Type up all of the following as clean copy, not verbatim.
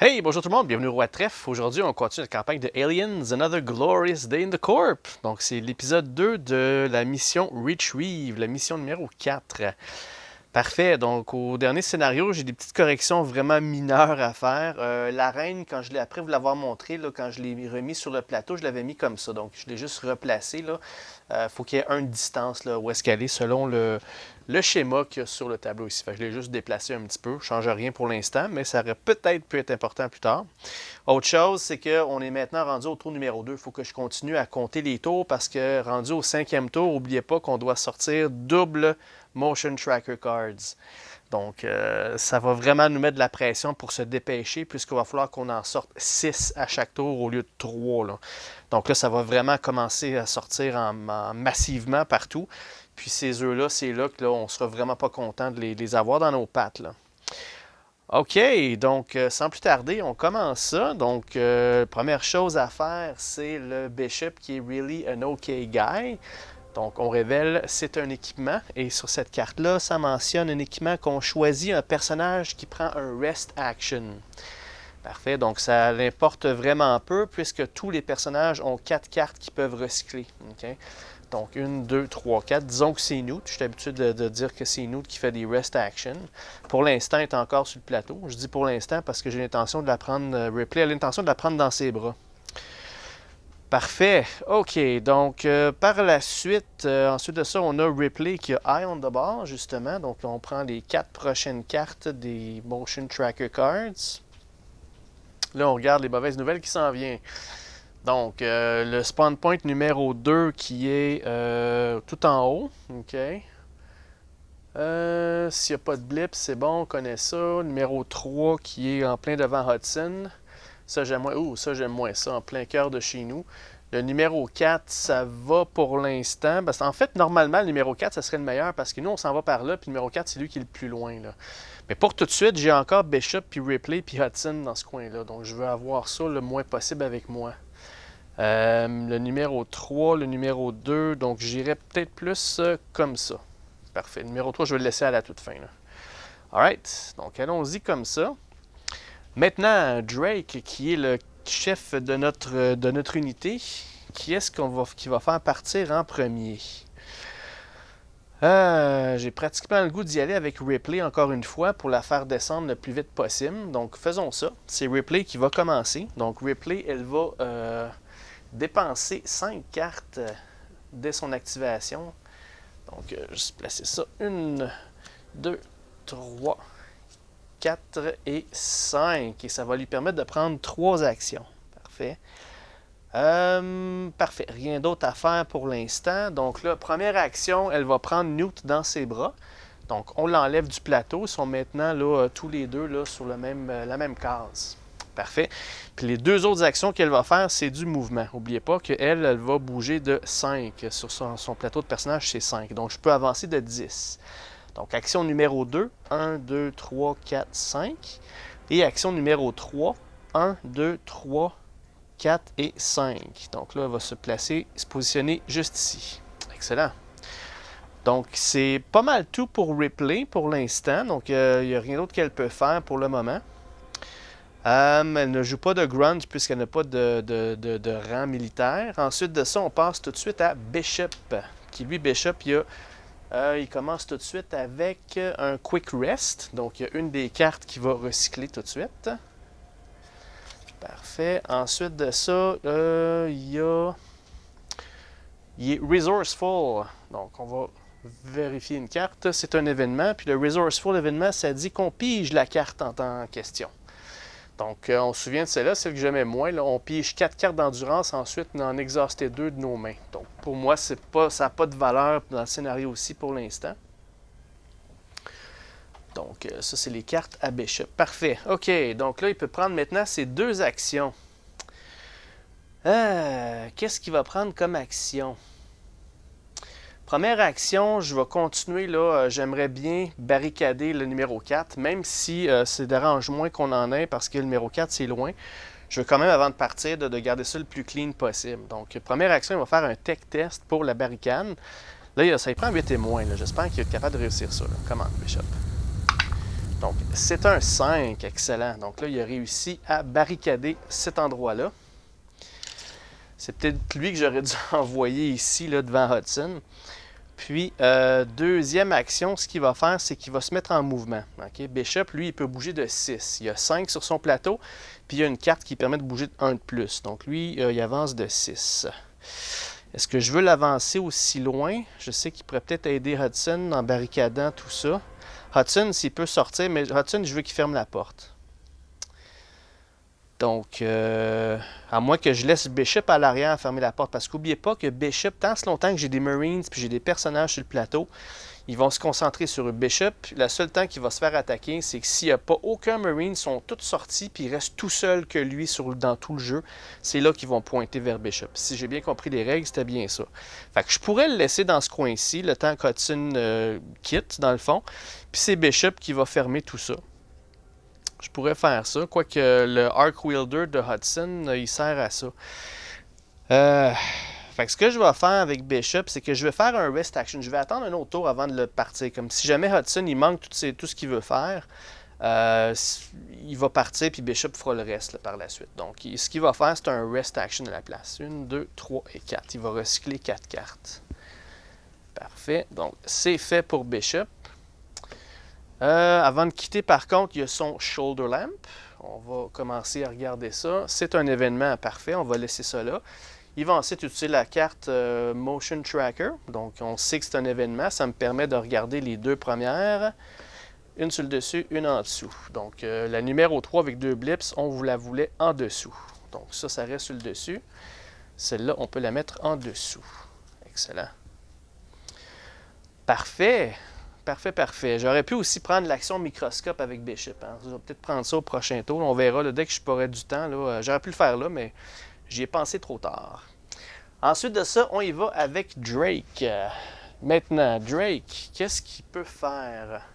Hey, bonjour tout le monde, bienvenue au Roi Trèfle. Aujourd'hui, on continue la campagne de Aliens, Another Glorious Day in the Corp. Donc, c'est l'épisode 2 de la mission Retrieve, la mission numéro 4. Parfait, donc au dernier scénario, j'ai des petites corrections vraiment mineures à faire. La reine, quand je l'ai, après vous l'avoir montré, là, quand je l'ai remis sur le plateau, je l'avais mis comme ça. Donc, je l'ai juste replacé. Là. Faut qu'il y ait une distance là, où est-ce qu'elle est selon le schéma qu'il y a sur le tableau ici. Fait que je l'ai juste déplacé un petit peu. Je ne change rien pour l'instant, mais ça aurait peut-être pu être important plus tard. Autre chose, c'est qu'on est maintenant rendu au tour numéro 2. Il faut que je continue à compter les tours parce que rendu au 5e tour, n'oubliez pas qu'on doit sortir double Motion Tracker Cards. Donc, ça va vraiment nous mettre de la pression pour se dépêcher puisqu'il va falloir qu'on en sorte 6 à chaque tour au lieu de 3. Là. Donc là, ça va vraiment commencer à sortir massivement partout. Puis ces œufs-là, c'est là que là, on ne sera vraiment pas content de les avoir dans nos pattes. Là. OK, donc sans plus tarder, on commence ça. Donc, première chose à faire, c'est le Bishop qui est really an OK guy. Donc, on révèle, c'est un équipement. Et sur cette carte-là, ça mentionne un équipement qu'on choisit un personnage qui prend un Rest Action. Parfait, donc ça l'importe vraiment peu puisque tous les personnages ont 4 cartes qui peuvent recycler. Okay? Donc, 1, 2, 3, 4. Disons que c'est Newt. Je suis habitué de dire que c'est Newt qui fait des Rest Action. Pour l'instant, elle est encore sur le plateau. Je dis pour l'instant parce que j'ai l'intention de la prendre, Ripley a l'intention de la prendre dans ses bras. Parfait. OK. Donc, par la suite, ensuite de ça, on a Ripley qui a Eye on the Ball, justement. Donc, on prend les 4 prochaines cartes des Motion Tracker Cards. Là, on regarde les mauvaises nouvelles qui s'en viennent. Donc, le spawn point numéro 2 qui est tout en haut. OK. S'il n'y a pas de blip, c'est bon, on connaît ça. Numéro 3 qui est en plein devant Hudson. Ça, j'aime moins. Ça, j'aime moins ça, en plein cœur de chez nous. Le numéro 4, ça va pour l'instant. Parce qu'en fait, normalement, le numéro 4, ça serait le meilleur parce que nous, on s'en va par là. Puis le numéro 4, c'est lui qui est le plus loin. Là. Mais pour tout de suite, j'ai encore Bishop, puis Ripley, puis Hudson dans ce coin-là. Donc, je veux avoir ça le moins possible avec moi. Le numéro 3, le numéro 2. Donc, j'irais peut-être plus comme ça. Parfait. Le numéro 3, je vais le laisser à la toute fin. Là. Alright. Donc, allons-y comme ça. Maintenant, Drake, qui est le chef de notre unité, qui est-ce qui va faire partir en premier? J'ai pratiquement le goût d'y aller avec Ripley encore une fois pour la faire descendre le plus vite possible. Donc, faisons ça. C'est Ripley qui va commencer. Donc, Ripley, elle va dépenser 5 cartes dès son activation. Donc, juste placer ça. 1, 2, 3, 4 et 5. Et ça va lui permettre de prendre 3 actions. Parfait. Parfait. Rien d'autre à faire pour l'instant. Donc là, première action, elle va prendre Newt dans ses bras. Donc, on l'enlève du plateau. Ils sont maintenant là, tous les deux là, sur la même case. Parfait. Puis les 2 autres actions qu'elle va faire, c'est du mouvement. N'oubliez pas qu'elle, elle va bouger de 5. Sur son plateau de personnage, c'est 5. Donc, je peux avancer de 10. Donc, action numéro 2, 1, 2, 3, 4, 5. Et action numéro 3, 1, 2, 3, 4 et 5. Donc là, elle va se positionner juste ici. Excellent. Donc, c'est pas mal tout pour Ripley pour l'instant. Donc, il n'y a rien d'autre qu'elle peut faire pour le moment. Elle ne joue pas de grunt puisqu'elle n'a pas de rang militaire. Ensuite de ça, on passe tout de suite à Bishop. Qui, lui, Bishop, il commence tout de suite avec un Quick Rest. Donc, il y a une des cartes qui va recycler tout de suite. Parfait. Ensuite de ça, il est Resourceful. Donc, on va vérifier une carte. C'est un événement. Puis le Resourceful événement, ça dit qu'on pige la carte en question. Donc, on se souvient de celle-là, celle que j'aimais moins. Là, on pige 4 cartes d'endurance, ensuite on en exhauster 2 de nos mains. Donc, pour moi, ça n'a pas de valeur dans le scénario aussi pour l'instant. Donc, ça, c'est les cartes à Bishop. Parfait. OK, donc là, il peut prendre maintenant ses 2 actions. Qu'est-ce qu'il va prendre comme action? Première action, je vais continuer, là, j'aimerais bien barricader le numéro 4, même si ça dérange moins qu'on en ait parce que le numéro 4, c'est loin. Je veux quand même, avant de partir, de garder ça le plus clean possible. Donc, première action, il va faire un tech test pour la barricade. Là, ça y prend 8 et moins. J'espère qu'il est capable de réussir ça. Là. Commande, Bishop. Donc, c'est un 5. Excellent. Donc là, il a réussi à barricader cet endroit-là. C'est peut-être lui que j'aurais dû envoyer ici, là, devant Hudson. Puis, deuxième action, ce qu'il va faire, c'est qu'il va se mettre en mouvement. Okay? Bishop, lui, il peut bouger de 6. Il y a 5 sur son plateau, puis il y a une carte qui permet de bouger de 1 de plus. Donc, lui, il avance de 6. Est-ce que je veux l'avancer aussi loin? Je sais qu'il pourrait peut-être aider Hudson en barricadant tout ça. Hudson, s'il peut sortir, mais Hudson, je veux qu'il ferme la porte. Donc, à moins que je laisse Bishop à l'arrière fermer la porte. Parce qu'oubliez pas que Bishop, tant ce longtemps que j'ai des Marines puis j'ai des personnages sur le plateau, ils vont se concentrer sur Bishop. Le seul temps qu'il va se faire attaquer, c'est que s'il n'y a pas aucun Marine, ils sont tous sortis puis il reste tout seul que lui dans tout le jeu. C'est là qu'ils vont pointer vers Bishop. Si j'ai bien compris les règles, c'était bien ça. Fait que je pourrais le laisser dans ce coin-ci, le temps qu'Hudson quitte, dans le fond. Puis c'est Bishop qui va fermer tout ça. Je pourrais faire ça, quoique le Arc Wielder de Hudson, il sert à ça. Fait que ce que je vais faire avec Bishop, c'est que je vais faire un rest action. Je vais attendre un autre tour avant de le partir. Comme si jamais Hudson, il manque tout ce qu'il veut faire, il va partir, puis Bishop fera le reste là, par la suite. Donc, ce qu'il va faire, c'est un rest action à la place. 1, 2, 3 et 4. Il va recycler 4 cartes. Parfait. Donc, c'est fait pour Bishop. Avant de quitter, par contre, il y a son Shoulder Lamp. On va commencer à regarder ça. C'est un événement parfait. On va laisser ça là. Il va ensuite utiliser la carte Motion Tracker. Donc, on sait que c'est un événement. Ça me permet de regarder les deux premières. Une sur le dessus, une en dessous. Donc, la numéro 3 avec 2 blips, on vous la voulait en dessous. Donc, ça reste sur le dessus. Celle-là, on peut la mettre en dessous. Excellent. Parfait. Parfait. J'aurais pu aussi prendre l'action microscope avec Bishop. Hein. Je vais peut-être prendre ça au prochain tour. On verra là, dès que je pourrai du temps. J'aurais pu le faire là, mais j'y ai pensé trop tard. Ensuite de ça, on y va avec Drake. Maintenant, Drake, qu'est-ce qu'il peut faire?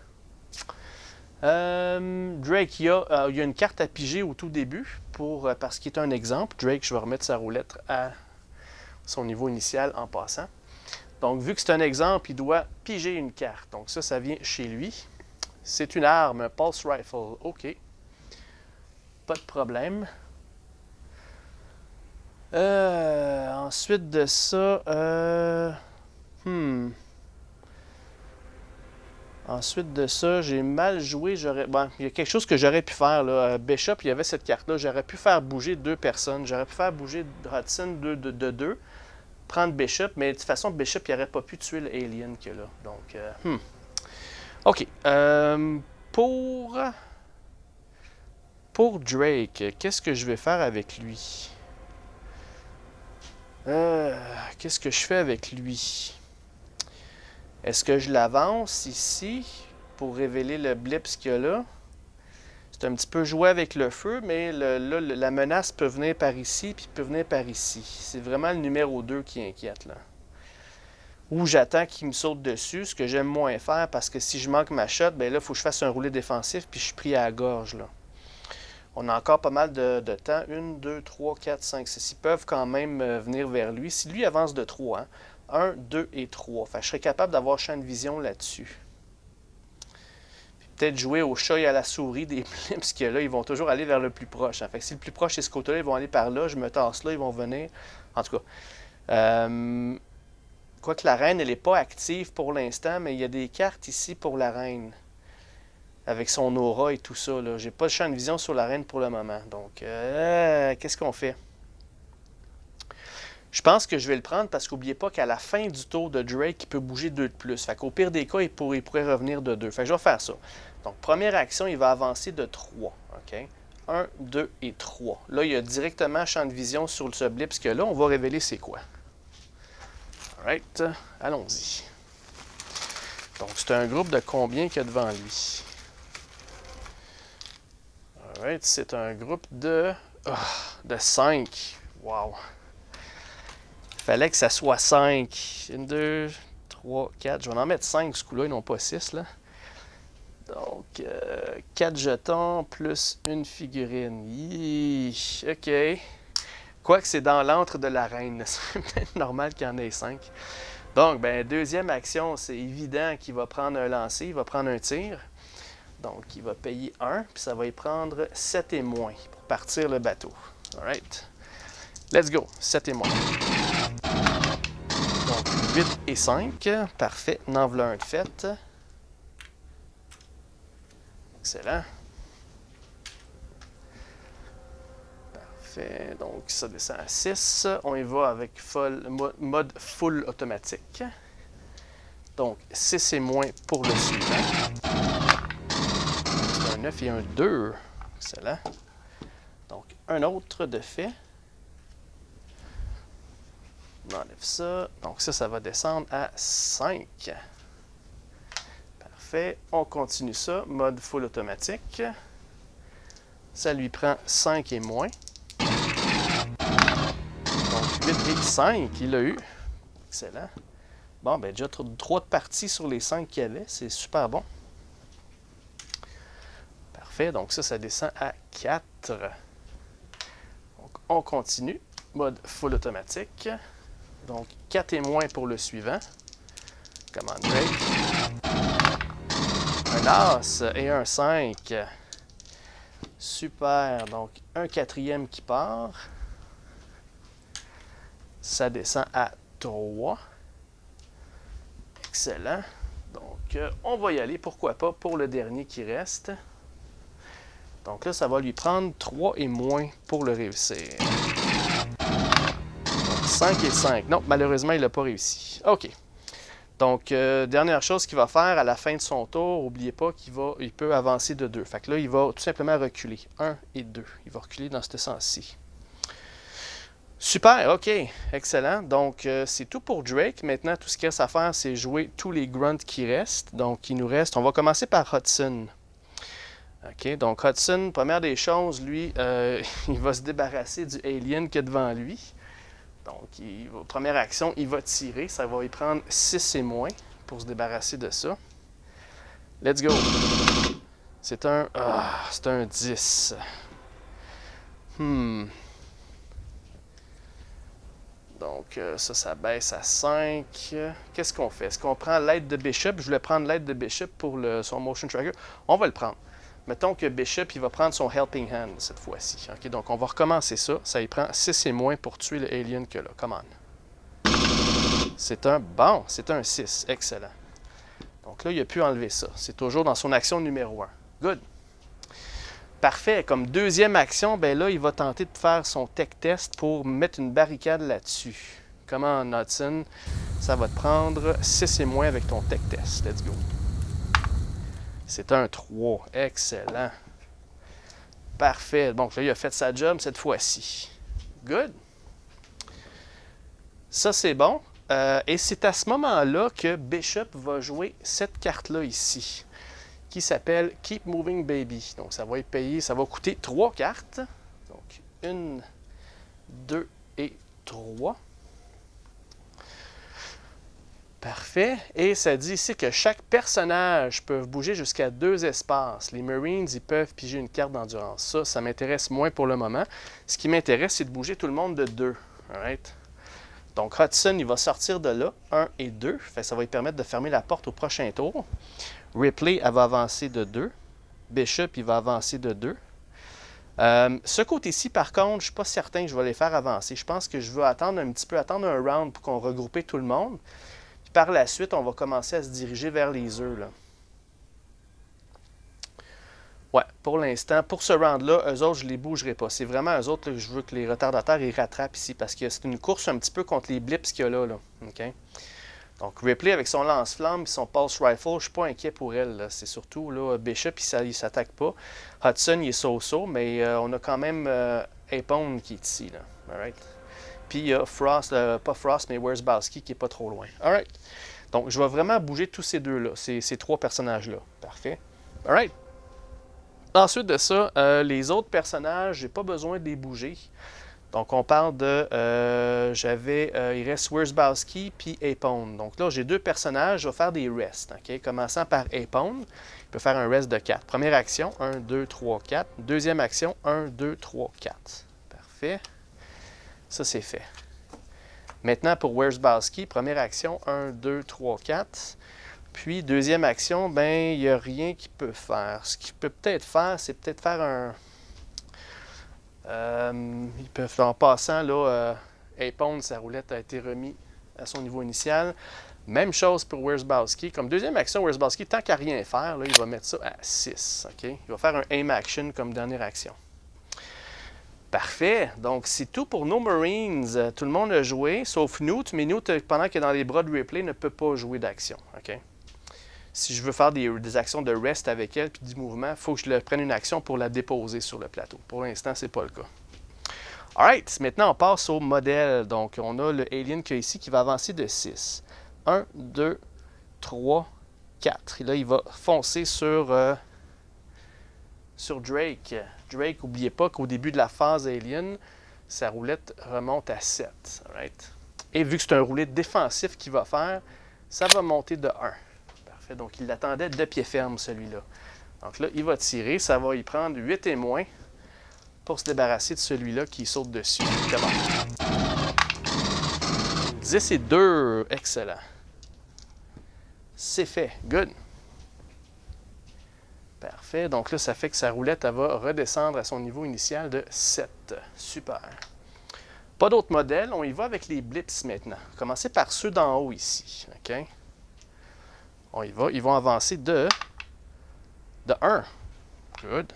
Drake, il y a une carte à piger au tout début parce qu'il est un exemple. Drake, je vais remettre sa roulette à son niveau initial en passant. Donc, vu que c'est un exemple, il doit piger une carte. Donc, ça vient chez lui. C'est une arme, un Pulse Rifle. OK. Pas de problème. Ensuite de ça... Ensuite de ça, j'ai mal joué. Bon, il y a quelque chose que j'aurais pu faire. Là. Bishop, il y avait cette carte-là. J'aurais pu faire bouger 2 personnes. J'aurais pu faire bouger Hudson de 2. Prendre Bishop, mais de toute façon, Bishop, il n'aurait pas pu tuer le alien qu'il y a là. Donc, OK. Pour Drake, qu'est-ce que je vais faire avec lui? Qu'est-ce que je fais avec lui? Est-ce que je l'avance ici pour révéler le blips qu'il y a là? C'est un petit peu jouer avec le feu, mais la menace peut venir par ici, puis peut venir par ici. C'est vraiment le numéro 2 qui inquiète, là. Ou j'attends qu'il me saute dessus, ce que j'aime moins faire, parce que si je manque ma shot, ben là, il faut que je fasse un roulé défensif, puis je suis pris à la gorge, là. On a encore pas mal de temps. 1, 2, 3, 4, 5, 6. Ils peuvent quand même venir vers lui. Si lui avance de 3, hein? 1, 2 et 3. Fait que je serais capable d'avoir champ de vision là-dessus. Peut-être jouer au chat et à la souris des blips, parce que là, ils vont toujours aller vers le plus proche. Hein. Fait que si le plus proche est ce côté-là, ils vont aller par là. Je me tasse là, ils vont venir. En tout cas, quoique la reine, elle n'est pas active pour l'instant, mais il y a des cartes ici pour la reine. Avec son aura et tout ça. J'ai pas de champ de vision sur la reine pour le moment. Donc, qu'est-ce qu'on fait? Je pense que je vais le prendre parce qu'oubliez pas qu'à la fin du tour de Drake, il peut bouger 2 de plus. Fait qu'au pire des cas, il pourrait revenir de 2. Fait que je vais faire ça. Donc, première action, il va avancer de 3. OK? 1, 2 et 3. Là, il y a directement champ de vision sur ce blip, parce que là, on va révéler c'est quoi. Alright, allons-y. Donc, c'est un groupe de combien qu'il y a devant lui? Alright, c'est un groupe de 5. Wow! Il fallait que ça soit 5. 1, 2, 3, 4. Je vais en mettre 5 ce coup-là, et non pas 6. Là. Donc, 4 jetons plus une figurine. Yee, OK. Quoique c'est dans l'antre de la reine. C'est peut-être normal qu'il y en ait 5. Donc, deuxième action, c'est évident qu'il va prendre un lancer, il va prendre un tir. Donc, il va payer 1, puis ça va y prendre 7 et moins pour partir le bateau. Alright. Let's go. 7 et moins. Donc, 8 et 5. Parfait. En voilà un de fait. Excellent. Parfait. Donc, ça descend à 6. On y va avec mode full automatique. Donc, 6 et moins pour le suivant. C'est un 9 et un 2. Excellent. Donc, un autre de fait. On enlève ça. Donc, ça va descendre à 5. Parfait. On continue ça. Mode full automatique. Ça lui prend 5 et moins. Donc, 8 et 5, il l'a eu. Excellent. Bon, ben déjà 3 de parties sur les 5 qu'il y avait. C'est super bon. Parfait. Donc, ça descend à 4. Donc, on continue. Mode full automatique. Donc, 4 et moins pour le suivant. Command break. Un As et un 5. Super. Donc, un quatrième qui part. Ça descend à 3. Excellent. Donc, on va y aller, pourquoi pas, pour le dernier qui reste. Donc là, ça va lui prendre 3 et moins pour le réussir. Donc, 5 et 5. Non, malheureusement, il n'a pas réussi. OK. Donc, dernière chose qu'il va faire à la fin de son tour, n'oubliez pas qu'il peut avancer de 2. Fait que là, il va tout simplement reculer. 1 et 2. Il va reculer dans ce sens-ci. Super, OK, excellent. Donc, c'est tout pour Drake. Maintenant, tout ce qu'il reste à faire, c'est jouer tous les grunts qui restent. Donc, il nous reste, on va commencer par Hudson. OK, donc Hudson, première des choses, lui, il va se débarrasser du alien qui est devant lui. Donc, première action, il va tirer. Ça va y prendre 6 et moins pour se débarrasser de ça. Let's go. C'est un 10. Donc, ça baisse à 5. Qu'est-ce qu'on fait? Est-ce qu'on prend l'aide de Bishop? Je voulais prendre l'aide de Bishop pour son motion tracker. On va le prendre. Mettons que Bishop, il va prendre son Helping Hand cette fois-ci. Okay? Donc, on va recommencer ça. Ça y prend 6 et moins pour tuer le alien que là. Come on. C'est un 6. Excellent. Donc là, il a pu enlever ça. C'est toujours dans son action numéro 1. Good. Parfait. Comme deuxième action, ben là, il va tenter de faire son tech test pour mettre une barricade là-dessus. Comment, Hudson? Ça va te prendre 6 et moins avec ton tech test. Let's go. C'est un 3. Excellent. Parfait. Bon, là, il a fait sa job cette fois-ci. Good. Ça, c'est bon. Et c'est à ce moment-là que Bishop va jouer cette carte-là ici, qui s'appelle Keep Moving Baby. Donc, ça va être payé, ça va coûter 3 cartes. Donc, 1, 2 et 3. Parfait. Et ça dit ici que chaque personnage peut bouger jusqu'à 2 espaces. Les Marines, ils peuvent piger une carte d'endurance. Ça m'intéresse moins pour le moment. Ce qui m'intéresse, c'est de bouger tout le monde de 2. Alright? Donc, Hudson, il va sortir de là, 1 et 2. Fait que ça va lui permettre de fermer la porte au prochain tour. Ripley, elle va avancer de 2. Bishop, il va avancer de 2. Ce côté-ci, par contre, je ne suis pas certain que je vais les faire avancer. Je pense que je veux attendre un petit peu, attendre un round pour qu'on regroupe tout le monde. Puis par la suite, on va commencer à se diriger vers les œufs. Là. Ouais, pour l'instant, pour ce round-là, eux autres, je ne les bougerai pas. C'est vraiment eux autres là, que je veux que les retardataires ils rattrapent ici parce que c'est une course un petit peu contre les blips qu'il y a là. Okay? Donc, Ripley avec son lance-flamme et son pulse rifle, je ne suis pas inquiet pour elle. C'est surtout là, Bishop, il ne s'attaque pas. Hudson, il est so-so, mais on a quand même Apone qui est ici. Là. Alright? Puis il y a Frost, pas Frost, mais Wierzbowski qui n'est pas trop loin. Alright? Donc, je vais vraiment bouger tous ces deux-là, ces 3 personnages-là. Parfait. Alright? Ensuite de ça, les autres personnages, j'ai pas besoin de les bouger. Donc, on parle de... il reste Wierzbowski puis Apone. Donc là, j'ai 2 personnages. Je vais faire des rests. Okay? Commençant par Apone. Il peut faire un rest de 4. Première action, 1, 2, 3, 4. Deuxième action, 1, 2, 3, 4. Parfait. Ça, c'est fait. Maintenant, pour Wierzbowski, première action, 1, 2, 3, 4. Puis, deuxième action, ben, il n'y a rien qu'il peut faire. Ce qu'il peut peut-être faire, c'est peut-être faire un... il peut, en passant, là, Apone, sa roulette a été remis à son niveau initial. Même chose pour Wierzbowski. Comme deuxième action, Wierzbowski, tant qu'à rien faire, là, il va mettre ça à 6. Okay? Il va faire un aim action comme dernière action. Parfait. Donc, c'est tout pour nos Marines. Tout le monde a joué, sauf Newt. Mais Newt, pendant qu'il est dans les bras de Ripley, ne peut pas jouer d'action. Okay? Si je veux faire des actions de rest avec elle puis du mouvement, il faut que je prenne une action pour la déposer sur le plateau. Pour l'instant, ce n'est pas le cas. Alright, maintenant on passe au modèle. Donc, on a le Alien qu'il y a ici qui va avancer de 6. 1, 2, 3, 4. Et là, il va foncer sur Drake. Drake, n'oubliez pas qu'au début de la phase Alien, sa roulette remonte à 7. Alright? Et vu que c'est un roulet défensif qu'il va faire, ça va monter de 1. Parfait. Donc, il l'attendait de pied ferme, celui-là. Donc là, il va tirer. Ça va y prendre 8 et moins pour se débarrasser de celui-là qui saute dessus. Comment? 10 et 2. Excellent. C'est fait. Good. Parfait. Donc là, ça fait que sa roulette, elle va redescendre à son niveau initial de 7. Super. Pas d'autres modèles. On y va avec les blips maintenant. Commencer par ceux d'en haut ici. OK? On y va. Ils vont avancer de 1. Good.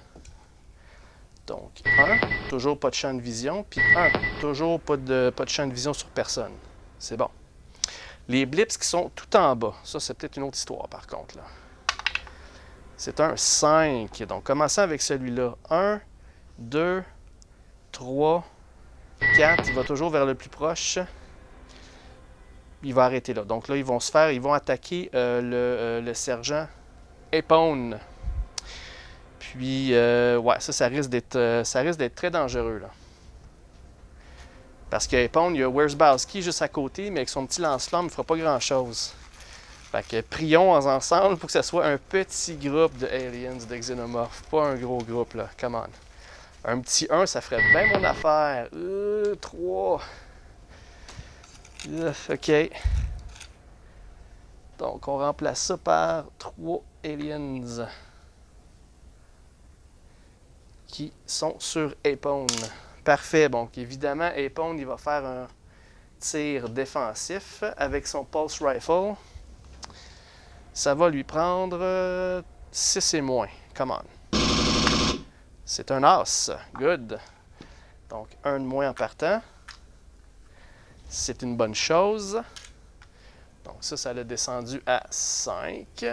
Donc, 1, toujours pas de champ de vision. Puis 1, toujours pas de champ de vision sur personne. C'est bon. Les blips qui sont tout en bas. Ça, c'est peut-être une autre histoire, par contre. Là. C'est un 5. Donc, commençons avec celui-là. 1, 2, 3, 4. Il va toujours vers le plus proche. Il va arrêter là. Donc là, ils vont attaquer le sergent Apone. Puis, ouais, ça risque d'être très dangereux, là. Parce que Apone, il y a Wierzbowski juste à côté, mais avec son petit lance-flamme, il ne fera pas grand-chose. Fait que prions ensemble pour que ce soit un petit groupe de aliens, de xénomorphes, pas un gros groupe, là. Come on. Un petit 1, ça ferait bien mon affaire. 3. OK. Donc, on remplace ça par 3 aliens qui sont sur Apone. Parfait. Donc, évidemment, Apone, il va faire un tir défensif avec son Pulse Rifle. Ça va lui prendre 6 et moins. Come on. C'est un as. Good. Donc, 1 de moins en partant. C'est une bonne chose. Donc, ça l'a descendu à 5.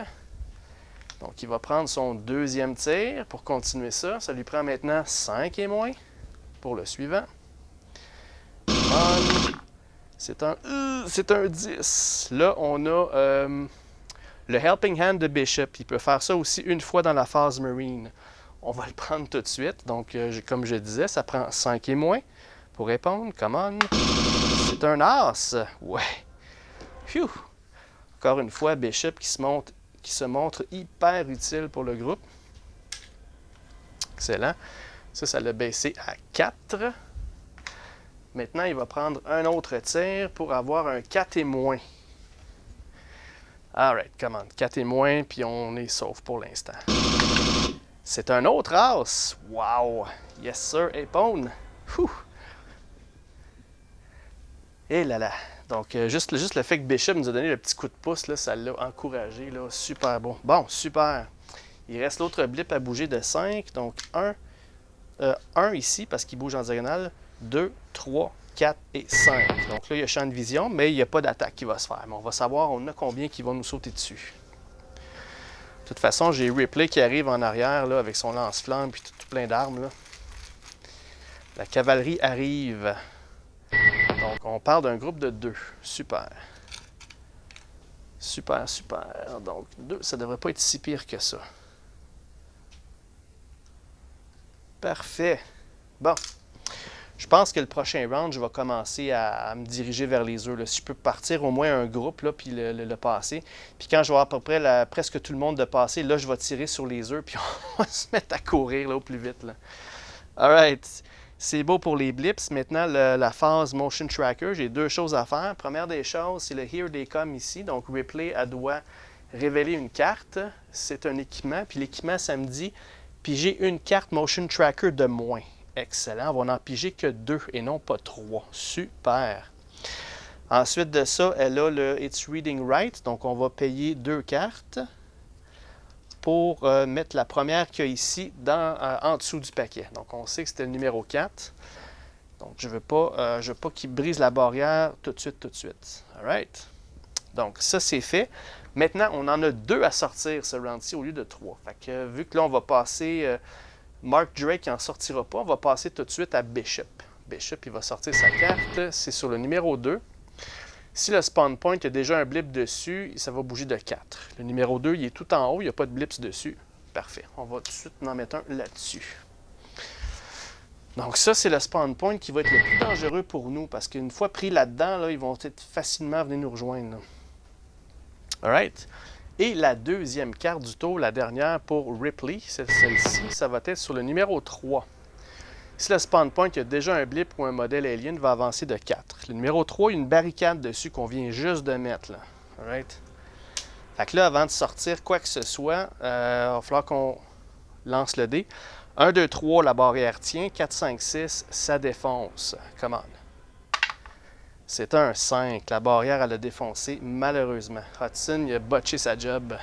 Donc, il va prendre son deuxième tir pour continuer ça. Ça lui prend maintenant 5 et moins pour le suivant. C'est un 10. Là, on a le Helping Hand de Bishop. Il peut faire ça aussi une fois dans la phase Marine. On va le prendre tout de suite. Donc, comme je disais, ça prend 5 et moins pour répondre. Come on. C'est un as. Ouais. Phew. Encore une fois, Bishop qui se montre hyper utile pour le groupe. Excellent. Ça l'a baissé à 4. Maintenant, il va prendre un autre tir pour avoir un 4 et moins. Alright, come on. 4 et moins, puis on est sauf pour l'instant. C'est un autre as. Wow! Yes, sir, Apone. Et là là. Donc, juste le fait que Bishop nous a donné le petit coup de pouce, là, ça l'a encouragé. Là. Super bon. Bon, super. Il reste l'autre blip à bouger de 5. Donc, 1 ici, parce qu'il bouge en diagonale. 2, 3, 4 et 5. Donc là, il y a champ de vision, mais il n'y a pas d'attaque qui va se faire. Mais on va savoir, on a combien qui vont nous sauter dessus. De toute façon, j'ai Ripley qui arrive en arrière là, avec son lance-flamme et tout plein d'armes. Là. La cavalerie arrive. Donc, on parle d'un groupe de 2. Super. Super, super. Donc, 2, ça ne devrait pas être si pire que ça. Parfait. Bon. Je pense que le prochain round, je vais commencer à me diriger vers les œufs. Là. Si je peux partir au moins un groupe, là, puis le passer. Puis quand je vais avoir à peu près presque tout le monde de passer, là, je vais tirer sur les œufs, puis on va se mettre à courir là, au plus vite. Là. All right. C'est beau pour les blips. Maintenant, la phase Motion Tracker, j'ai 2 choses à faire. Première des choses, c'est le Here They Come ici. Donc, Ripley, elle doit révéler une carte. C'est un équipement. Puis l'équipement, ça me dit piger une carte Motion Tracker de moins. Excellent. On va n'en piger que 2 et non pas 3. Super. Ensuite de ça, elle a le It's Reading Right. Donc, on va payer 2 cartes pour mettre la première qu'il y a ici en dessous du paquet. Donc, on sait que c'était le numéro 4. Donc, je ne veux pas qu'il brise la barrière tout de suite. All right. Donc, ça, c'est fait. Maintenant, on en a 2 à sortir, ce round-ci, au lieu de 3. Fait que, vu que là, on va passer... Mark Drake n'en sortira pas. On va passer tout de suite à Bishop. Bishop, il va sortir sa carte. C'est sur le numéro 2. Si le spawn point a déjà un blip dessus, ça va bouger de 4. Le numéro 2, il est tout en haut, il n'y a pas de blips dessus. Parfait. On va tout de suite en mettre un là-dessus. Donc ça, c'est le spawn point qui va être le plus dangereux pour nous, parce qu'une fois pris là-dedans, là, ils vont être facilement venir nous rejoindre. Alright. Et la deuxième carte du tour, la dernière pour Ripley, c'est celle-ci, ça va être sur le numéro 3. Si le spawn point a déjà un blip ou un modèle alien, va avancer de 4. Le numéro 3, il y a une barricade dessus qu'on vient juste de mettre. Là. Alright. Fait que là, avant de sortir quoi que ce soit, il va falloir qu'on lance le dé. 1, 2, 3, la barrière tient. 4, 5, 6, ça défonce. Come on. C'est un 5. La barrière, elle a défoncé, malheureusement. Hudson, il a botché sa job.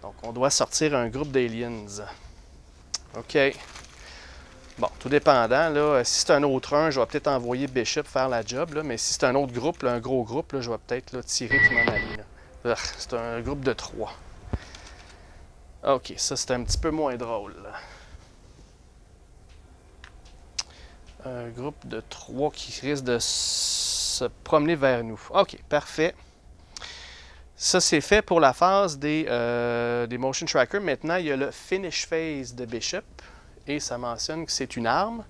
Donc, on doit sortir un groupe d'aliens. OK. Bon, tout dépendant, là, si c'est un autre 1, je vais peut-être envoyer Bishop faire la job, là, mais si c'est un autre groupe, là, un gros groupe, là, je vais peut-être là, tirer puis m'en aller. Là. C'est un groupe de 3. OK, ça c'est un petit peu moins drôle. Là. Un groupe de 3 qui risque de se promener vers nous. OK, parfait. Ça, c'est fait pour la phase des motion trackers. Maintenant, il y a le finish phase de Bishop. Et ça mentionne que c'est une arme.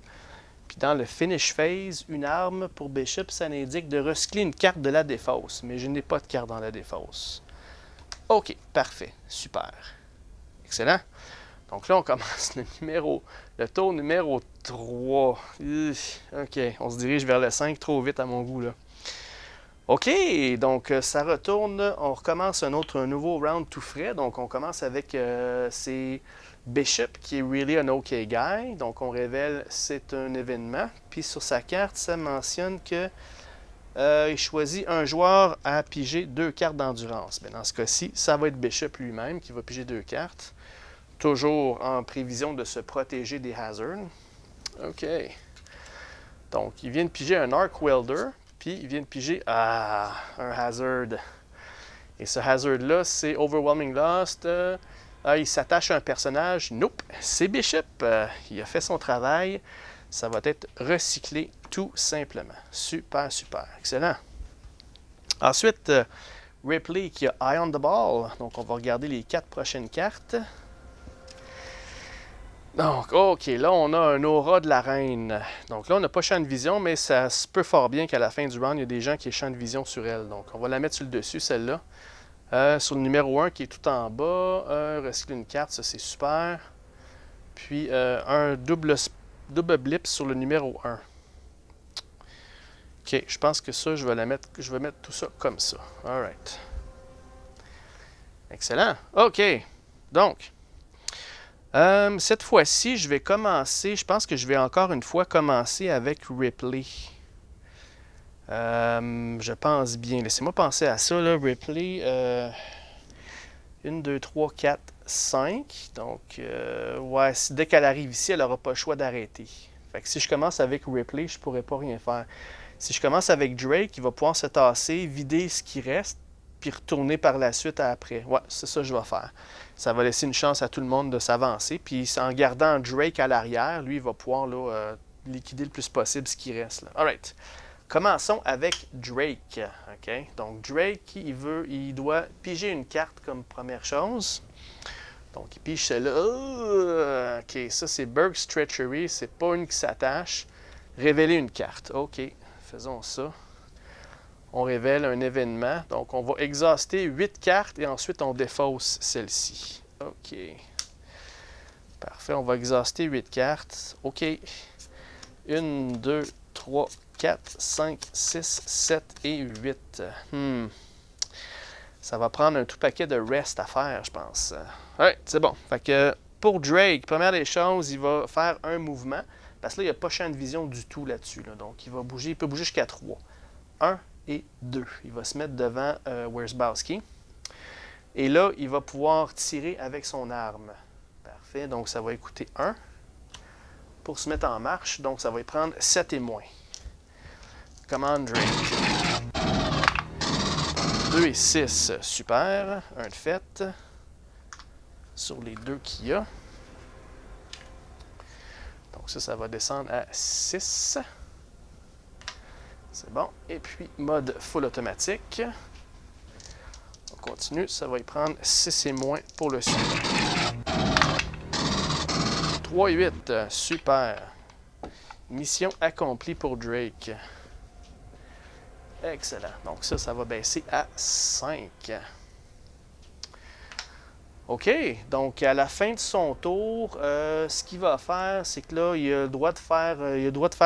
Puis dans le finish phase, une arme pour Bishop, ça indique de recycler une carte de la défausse. Mais je n'ai pas de carte dans la défausse. OK, parfait. Super. Excellent. Donc là, on commence le tour numéro 3. OK, on se dirige vers le 5 trop vite à mon goût, là. OK, donc ça retourne. On recommence un nouveau round tout frais. Donc on commence avec ces... Bishop, qui est really an OK guy. Donc, on révèle c'est un événement. Puis, sur sa carte, ça mentionne que il choisit un joueur à piger 2 cartes d'endurance. Dans ce cas-ci, ça va être Bishop lui-même qui va piger 2 cartes. Toujours en prévision de se protéger des hazards. OK. Donc, il vient de piger un Arc Welder. Puis, il vient de piger un hazard. Et ce hazard-là, c'est Overwhelming Lost. Il s'attache à un personnage. Nope, c'est Bishop. Il a fait son travail. Ça va être recyclé tout simplement. Super, super. Excellent. Ensuite, Ripley qui a Eye on the Ball. Donc, on va regarder les 4 prochaines cartes. Donc, OK, là, on a un aura de la reine. Donc là, on n'a pas champ de vision, mais ça se peut fort bien qu'à la fin du round, il y a des gens qui aient champ de vision sur elle. Donc, on va la mettre sur le dessus, celle-là. Sur le numéro 1 qui est tout en bas, recycler une carte, ça c'est super. Puis un double blip sur le numéro 1. OK, je pense que ça, je vais mettre tout ça comme ça. All right. Excellent. OK. Donc, cette fois-ci, je vais commencer, je pense que je vais encore une fois commencer avec Ripley. Je pense bien. Laissez-moi penser à ça, là. Ripley, 1, 2, 3, 4, 5. Donc, ouais, dès qu'elle arrive ici, elle n'aura pas le choix d'arrêter. Fait que si je commence avec Ripley, je ne pourrais pas rien faire. Si je commence avec Drake, il va pouvoir se tasser, vider ce qui reste, puis retourner par la suite après. Ouais, c'est ça que je vais faire. Ça va laisser une chance à tout le monde de s'avancer. Puis en gardant Drake à l'arrière, lui, il va pouvoir là, liquider le plus possible ce qui reste. Là. All right. Commençons avec Drake. Okay? Donc, Drake, il doit piger une carte comme première chose. Donc, il pige celle-là. OK, ça, c'est Burke's Treachery. C'est pas une qui s'attache. Révéler une carte. OK, faisons ça. On révèle un événement. Donc, on va exhauster 8 cartes et ensuite, on défausse celle-ci. OK. Parfait, on va exhauster 8 cartes. OK. 1, 2, 3, 4, 5, 6, 7 et 8. Ça va prendre un tout paquet de rest à faire, je pense. Ouais, c'est bon. Fait que pour Drake, première des choses, il va faire un mouvement. Parce que là, il n'y a pas champ de vision du tout là-dessus. Là. Donc, il peut bouger jusqu'à 3. 1 et 2. Il va se mettre devant Wierzbowski. Et là, il va pouvoir tirer avec son arme. Parfait. Donc, ça va écouter 1 pour se mettre en marche. Donc, ça va y prendre 7 et moins. Commande Drake. 2 et 6. Super. Un de fait. Sur les deux qu'il y a. Donc ça va descendre à 6. C'est bon. Et puis, mode full automatique. On continue. Ça va y prendre 6 et moins pour le suivant. 3 et 8. Super. Mission accomplie pour Drake. Excellent. Donc ça va baisser à 5. OK. Donc, à la fin de son tour, ce qu'il va faire, c'est que là, il a le droit de faire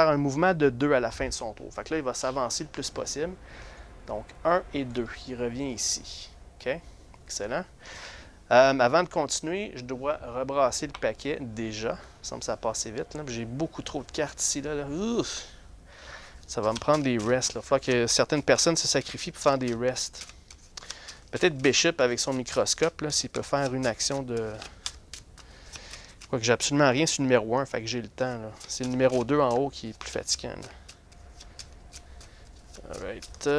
un mouvement de 2 à la fin de son tour. Fait que là, il va s'avancer le plus possible. Donc, 1 et 2. Il revient ici. OK. Excellent. Avant de continuer, je dois rebrasser le paquet déjà. Il me semble que ça a passé vite. J'ai beaucoup trop de cartes ici. Là. Ouf. Ça va me prendre des rests. Il va falloir que certaines personnes se sacrifient pour faire des rests. Peut-être Bishop avec son microscope, s'il peut faire une action de... Quoique j'ai absolument rien sur le numéro 1, fait que j'ai le temps. C'est le numéro 2 en haut qui est plus fatigant. Alright.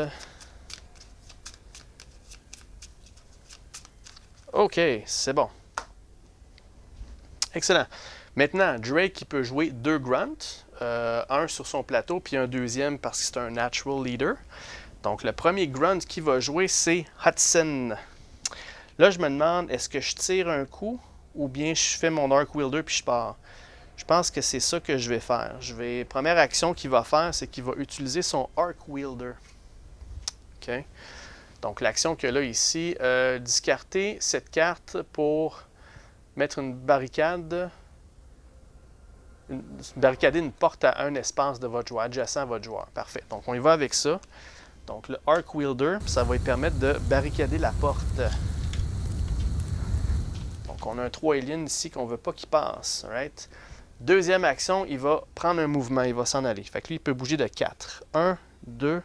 OK, c'est bon. Excellent. Maintenant, Drake, il peut jouer 2 grunts. Un sur son plateau, puis un deuxième parce que c'est un natural leader. Donc, le premier grunt qu'il va jouer, c'est Hudson. Là, je me demande, est-ce que je tire un coup ou bien je fais mon Arc Wielder puis je pars? Je pense que c'est ça que je vais faire. Première action qu'il va faire, c'est qu'il va utiliser son Arc Wielder. OK? Donc, l'action qu'il a là ici, discarter cette carte pour mettre une barricade, barricader une porte à un espace de votre joueur, adjacent à votre joueur. Parfait. Donc, on y va avec ça. Donc, le Arc Wielder, ça va lui permettre de barricader la porte. Donc, on a un 3 alien ici qu'on ne veut pas qu'il passe. Right? Deuxième action, il va prendre un mouvement, il va s'en aller. Fait que lui, il peut bouger de 4. 1, 2,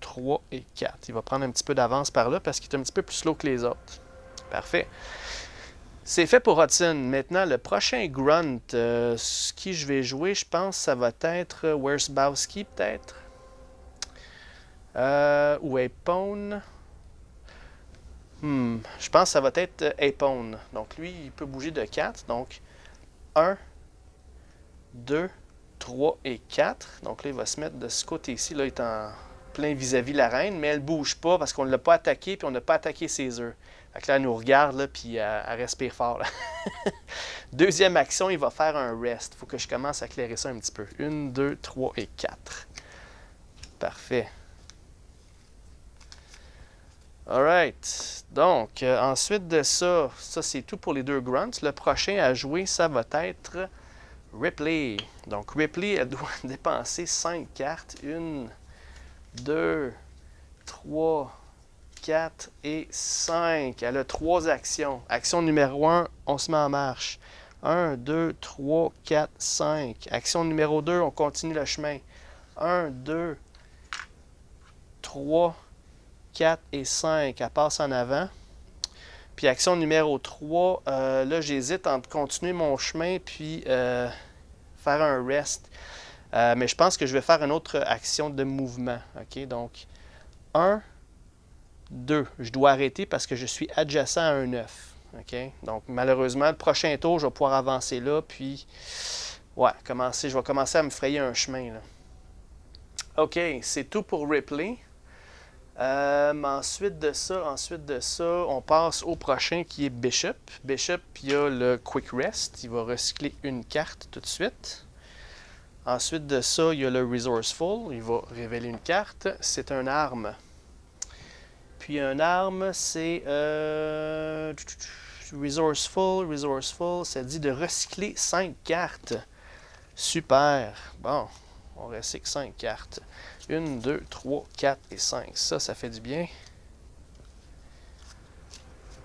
3 et 4. Il va prendre un petit peu d'avance par là parce qu'il est un petit peu plus slow que les autres. Parfait. C'est fait pour Hudson. Maintenant, le prochain grunt, qui je vais jouer, je pense ça va être Wierzbowski, peut-être. Ou Apone. Je pense que ça va être Apone. Donc lui, il peut bouger de 4. Donc 1, 2, 3 et 4. Donc là, il va se mettre de ce côté-ci. Là, il est en plein vis-à-vis la reine, mais elle ne bouge pas parce qu'on ne l'a pas attaqué puis on n'a pas attaqué ses œufs. Fait que là, elle nous regarde là, puis elle respire fort. Là. Deuxième action, il va faire un rest. Il faut que je commence à éclairer ça un petit peu. 1, 2, 3 et 4. Parfait. Alright. Donc, ensuite de ça, c'est tout pour les 2 grunts. Le prochain à jouer, ça va être Ripley. Donc, Ripley, elle doit dépenser 5 cartes. 1, 2, 3, 4 et 5. Elle a 3 actions. Action numéro 1, on se met en marche. 1, 2, 3, 4, 5. Action numéro 2, on continue le chemin. 1, 2, 3, 4 et 5. Elle passe en avant. Puis action numéro 3, là j'hésite entre continuer mon chemin puis faire un rest. Mais je pense que je vais faire une autre action de mouvement. OK, donc 1, 2. Je dois arrêter parce que je suis adjacent à un 9. OK, donc malheureusement, le prochain tour, je vais pouvoir avancer là. Puis, ouais, je vais commencer à me frayer un chemin. Là. OK, c'est tout pour Ripley. Ensuite de ça, on passe au prochain qui est Bishop. Bishop, il a le Quick Rest. Il va recycler une carte tout de suite. Ensuite de ça, il y a le Resourceful. Il va révéler une carte. C'est un arme. Puis un arme, c'est Resourceful. Ça dit de recycler 5 cartes. Super. Bon, on recycle 5 cartes. 1, 2, 3, 4 et 5. Ça fait du bien.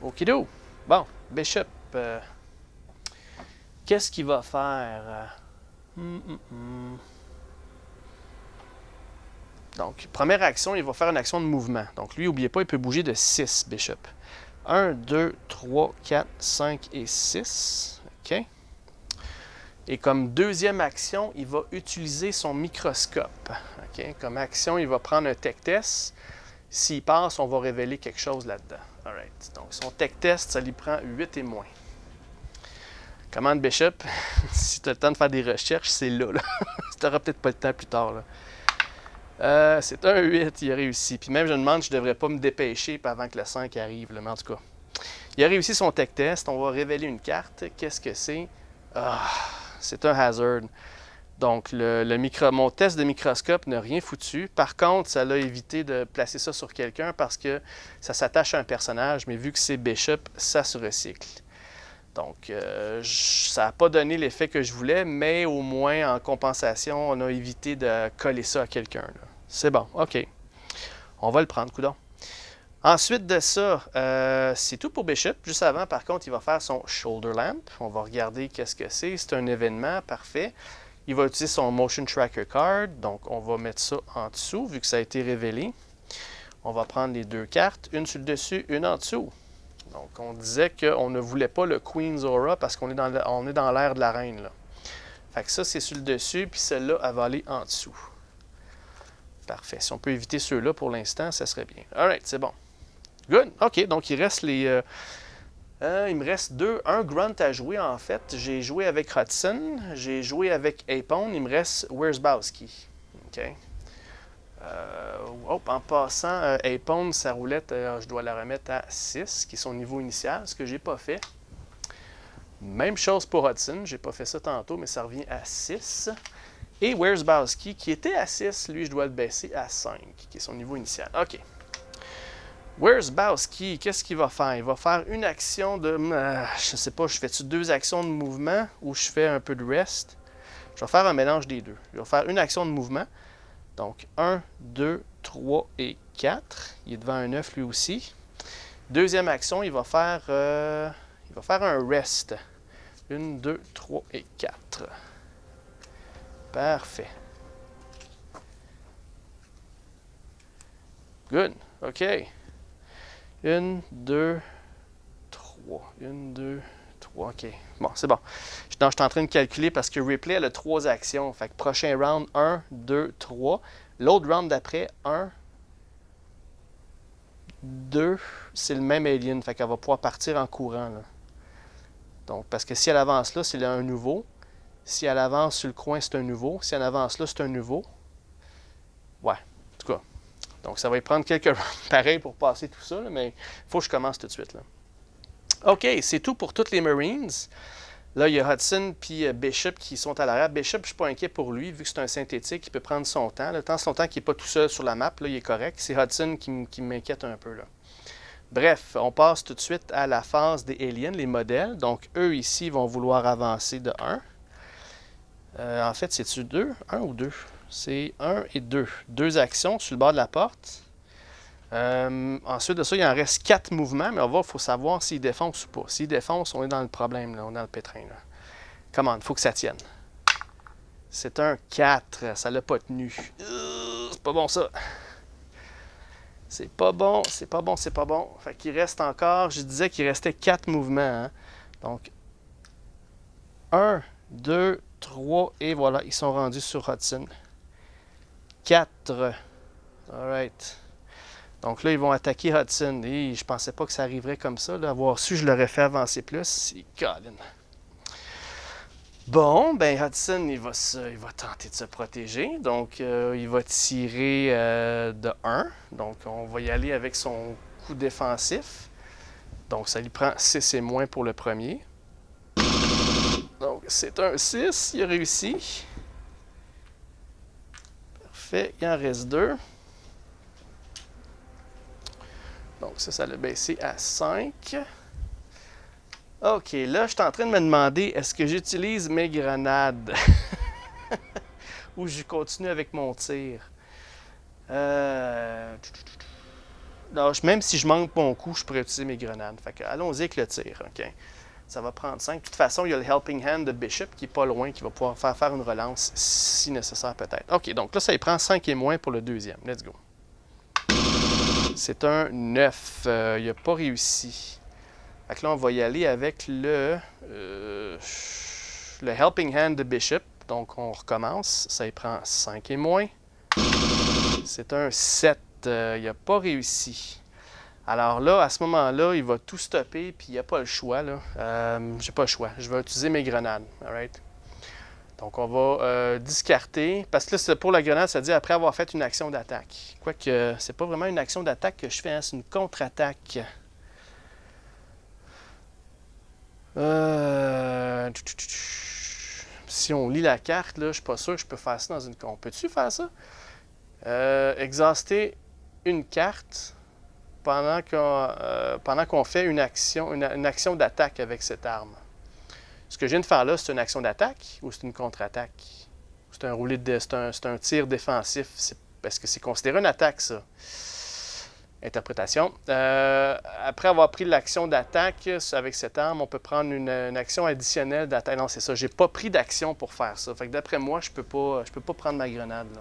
Okido. Bon, Bishop. Qu'est-ce qu'il va faire? Donc, première action, il va faire une action de mouvement. Donc, lui, n'oubliez pas, il peut bouger de 6, Bishop. 1, 2, 3, 4, 5 et 6. OK. Et comme deuxième action, il va utiliser son microscope. OK. Comme action, il va prendre un tech test. S'il passe, on va révéler quelque chose là-dedans. All right. Donc, son tech test, ça lui prend 8 et moins. Commande Bishop, si tu as le temps de faire des recherches, c'est là. Tu n'auras peut-être pas le temps plus tard. Là. C'est un 8, il a réussi. Puis même, je me demande si je ne devrais pas me dépêcher avant que le 5 arrive. Là. Mais en tout cas, il a réussi son tech test. On va révéler une carte. Qu'est-ce que c'est? C'est un hazard. Donc, mon test de microscope n'a rien foutu. Par contre, ça l'a évité de placer ça sur quelqu'un parce que ça s'attache à un personnage. Mais vu que c'est Bishop, ça se recycle. Donc, ça n'a pas donné l'effet que je voulais, mais au moins, en compensation, on a évité de coller ça à quelqu'un. C'est bon, OK. On va le prendre, coudonc. Ensuite de ça, c'est tout pour Bishop. Juste avant, par contre, il va faire son Shoulder Lamp. On va regarder qu'est-ce que c'est. C'est un événement, parfait. Il va utiliser son Motion Tracker Card. Donc, on va mettre ça en dessous, vu que ça a été révélé. On va prendre les deux cartes, une sur le dessus, une en dessous. Donc, on disait qu'on ne voulait pas le Queen's Aura parce qu'on est dans l'air de la reine. Là. Fait que ça, c'est sur le dessus, puis celle-là, elle va aller en dessous. Parfait. Si on peut éviter ceux-là pour l'instant, ça serait bien. Alright, c'est bon. Good. OK, donc il reste les... il me reste un grunt à jouer, en fait. J'ai joué avec Hudson, j'ai joué avec Apone, il me reste Wierzbowski. OK. En passant, Apone, sa roulette, je dois la remettre à 6, qui est son niveau initial, ce que j'ai pas fait. Même chose pour Hudson, j'ai pas fait ça tantôt, mais ça revient à 6. Et Wierzbowski, qui était à 6, lui, je dois le baisser à 5, qui est son niveau initial. OK. Wierzbowski, qu'est-ce qu'il va faire? Il va faire une action de... je sais pas, je fais-tu 2 actions de mouvement ou je fais un peu de rest? Je vais faire un mélange des deux. Je vais faire une action de mouvement. Donc, 1, 2, 3 et 4. Il est devant un 9 lui aussi. Deuxième action, il va faire un rest. 1, 2, 3 et 4. Parfait. Good. OK. 1, 2, 3. 1, 2, 3. OK. Bon, c'est bon. Je suis en train de calculer parce que Ripley, elle a 3 actions. Fait que prochain round, 1, 2, 3. L'autre round d'après, 1, 2. C'est le même alien. Fait qu'elle va pouvoir partir en courant. Là. Donc, parce que si elle avance là, c'est un nouveau. Si elle avance sur le coin, c'est un nouveau. Si elle avance là, c'est un nouveau. Ouais, en tout cas. Donc, ça va y prendre quelques rounds pareils pour passer tout ça, là, mais il faut que je commence tout de suite. Là. OK, c'est tout pour tous les Marines. Là, il y a Hudson puis Bishop qui sont à l'arrière. Bishop, je ne suis pas inquiet pour lui, vu que c'est un synthétique, il peut prendre son temps. Le temps, son temps qu'il n'est pas tout seul sur la map, là, il est correct. C'est Hudson qui m'inquiète un peu. Là. Bref, on passe tout de suite à la phase des aliens, les modèles. Donc, eux ici vont vouloir avancer de 1. En fait, c'est-tu 2? 1 ou 2? C'est 1 et 2. 2 actions sur le bord de la porte. Ensuite de ça, il en reste 4 mouvements, mais il faut savoir s'ils défoncent ou pas. S'ils défoncent, on est dans le problème, là, on est dans le pétrin. Là. Comment? Il faut que ça tienne. C'est un 4, ça l'a pas tenu. C'est pas bon ça. C'est pas bon, c'est pas bon, c'est pas bon. Fait qu'il reste encore, je disais qu'il restait 4 mouvements. Hein. Donc, 1, 2, 3, et voilà, ils sont rendus sur Hudson. 4. Alright. Donc là, ils vont attaquer Hudson. Et je pensais pas que ça arriverait comme ça. Là. Avoir su, je l'aurais fait avancer plus. C'est Colin. Bon, ben Hudson, il va tenter de se protéger. Donc, il va tirer de 1. Donc, on va y aller avec son coup défensif. Donc, ça lui prend 6 et moins pour le premier. Donc, c'est un 6. Il a réussi. Parfait. Il en reste 2. Donc, ça l'a baissé à 5. OK, là, je suis en train de me demander, est-ce que j'utilise mes grenades? Ou je continue avec mon tir? là, même si je manque mon coup, je pourrais utiliser mes grenades. Fait que allons-y avec le tir. OK? Ça va prendre 5. De toute façon, il y a le Helping Hand de Bishop qui est pas loin, qui va pouvoir faire une relance si nécessaire peut-être. OK, donc là, ça y prend 5 et moins pour le deuxième. Let's go. C'est un 9. Il n'a pas réussi. Fait que là, on va y aller avec le Helping Hand de Bishop. Donc, on recommence. Ça y prend 5 et moins. C'est un 7. Il n'a pas réussi. Alors là, à ce moment-là, il va tout stopper, puis il n'y a pas le choix. J'ai pas le choix. Je vais utiliser mes grenades. Alright? Donc, on va discarter. Parce que là, pour la grenade, ça dit après avoir fait une action d'attaque. Quoique, c'est pas vraiment une action d'attaque que je fais, hein, c'est une contre-attaque. Si on lit la carte, là, je suis pas sûr que je peux faire ça dans une... On peut-tu faire ça? Exhauster une carte pendant qu'on fait une action d'attaque avec cette arme. Ce que je viens de faire là, c'est une action d'attaque ou c'est une contre-attaque? C'est un c'est un tir défensif. Parce que c'est considéré une attaque, ça. Interprétation. Après avoir pris l'action d'attaque avec cette arme, on peut prendre une action additionnelle d'attaque. Non, c'est ça. J'ai pas pris d'action pour faire ça. Fait que d'après moi, je peux pas prendre ma grenade, là.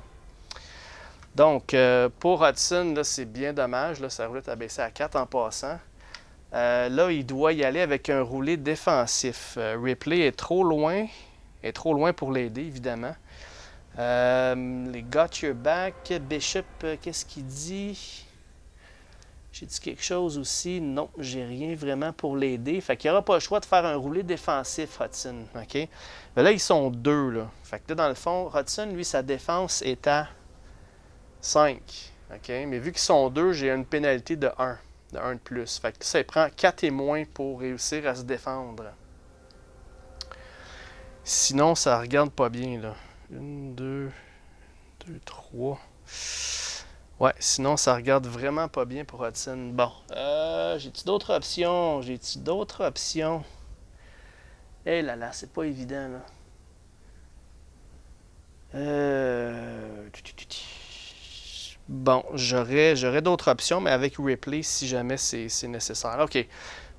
Donc, pour Hudson, là, c'est bien dommage. Là, sa roulette a baissé à 4 en passant. Là, il doit y aller avec un roulé défensif. Ripley est trop loin pour l'aider, évidemment. Les Got Your Back. Bishop, qu'est-ce qu'il dit? J'ai dit quelque chose aussi. Non, j'ai rien vraiment pour l'aider. Fait qu'il n'y aura pas le choix de faire un roulé défensif, Hudson. OK? Mais là, ils sont 2, là. Fait que là, dans le fond, Hudson, lui, sa défense est à 5. OK? Mais vu qu'ils sont 2, j'ai une pénalité de 1. De 1 de plus. Fait que ça, il prend 4 et moins pour réussir à se défendre. Sinon, ça regarde pas bien, là. 1, 2, 3. Ouais, sinon, ça regarde vraiment pas bien pour Hudson. Bon, j'ai-tu d'autres options? Eh là là, c'est pas évident, là. Bon, j'aurais d'autres options, mais avec Ripley, si jamais c'est nécessaire. OK.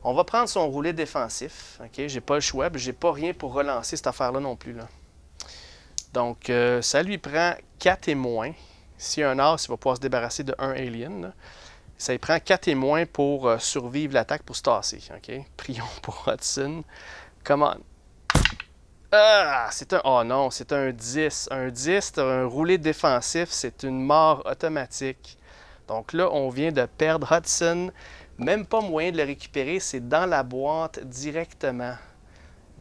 On va prendre son roulé défensif. OK, j'ai pas le choix, puis j'ai pas rien pour relancer cette affaire-là non plus, là. Donc, ça lui prend 4 et moins. S'il y a un as, il va pouvoir se débarrasser de 1 alien, là. Ça lui prend 4 et moins pour survivre l'attaque, pour se tasser. OK? Prions pour Hudson. Come on. Ah, c'est un... Oh non, c'est un 10. Un 10, un roulé défensif, c'est une mort automatique. Donc là, on vient de perdre Hudson. Même pas moyen de le récupérer, c'est dans la boîte directement.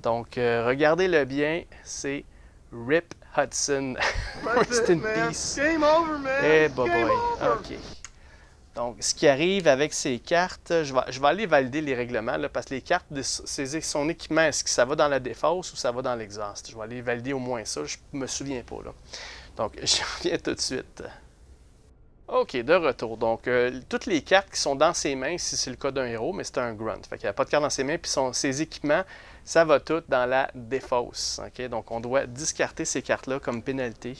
Donc, regardez-le bien, c'est RIP Hudson. Rest in peace. Game over, man. Eh, boy. OK. Donc, ce qui arrive avec ces cartes, je vais aller valider les règlements, là, parce que les cartes de son équipement, est-ce que ça va dans la défausse ou ça va dans l'exhaust? Je vais aller valider au moins ça, je me souviens pas, là. Donc, je reviens tout de suite. OK, de retour. Donc, toutes les cartes qui sont dans ses mains, si c'est le cas d'un héros, mais c'est un grunt. Fait qu'il n'y a pas de carte dans ses mains, puis ses équipements, ça va tout dans la défausse. OK? Donc, on doit discarter ces cartes-là comme pénalité.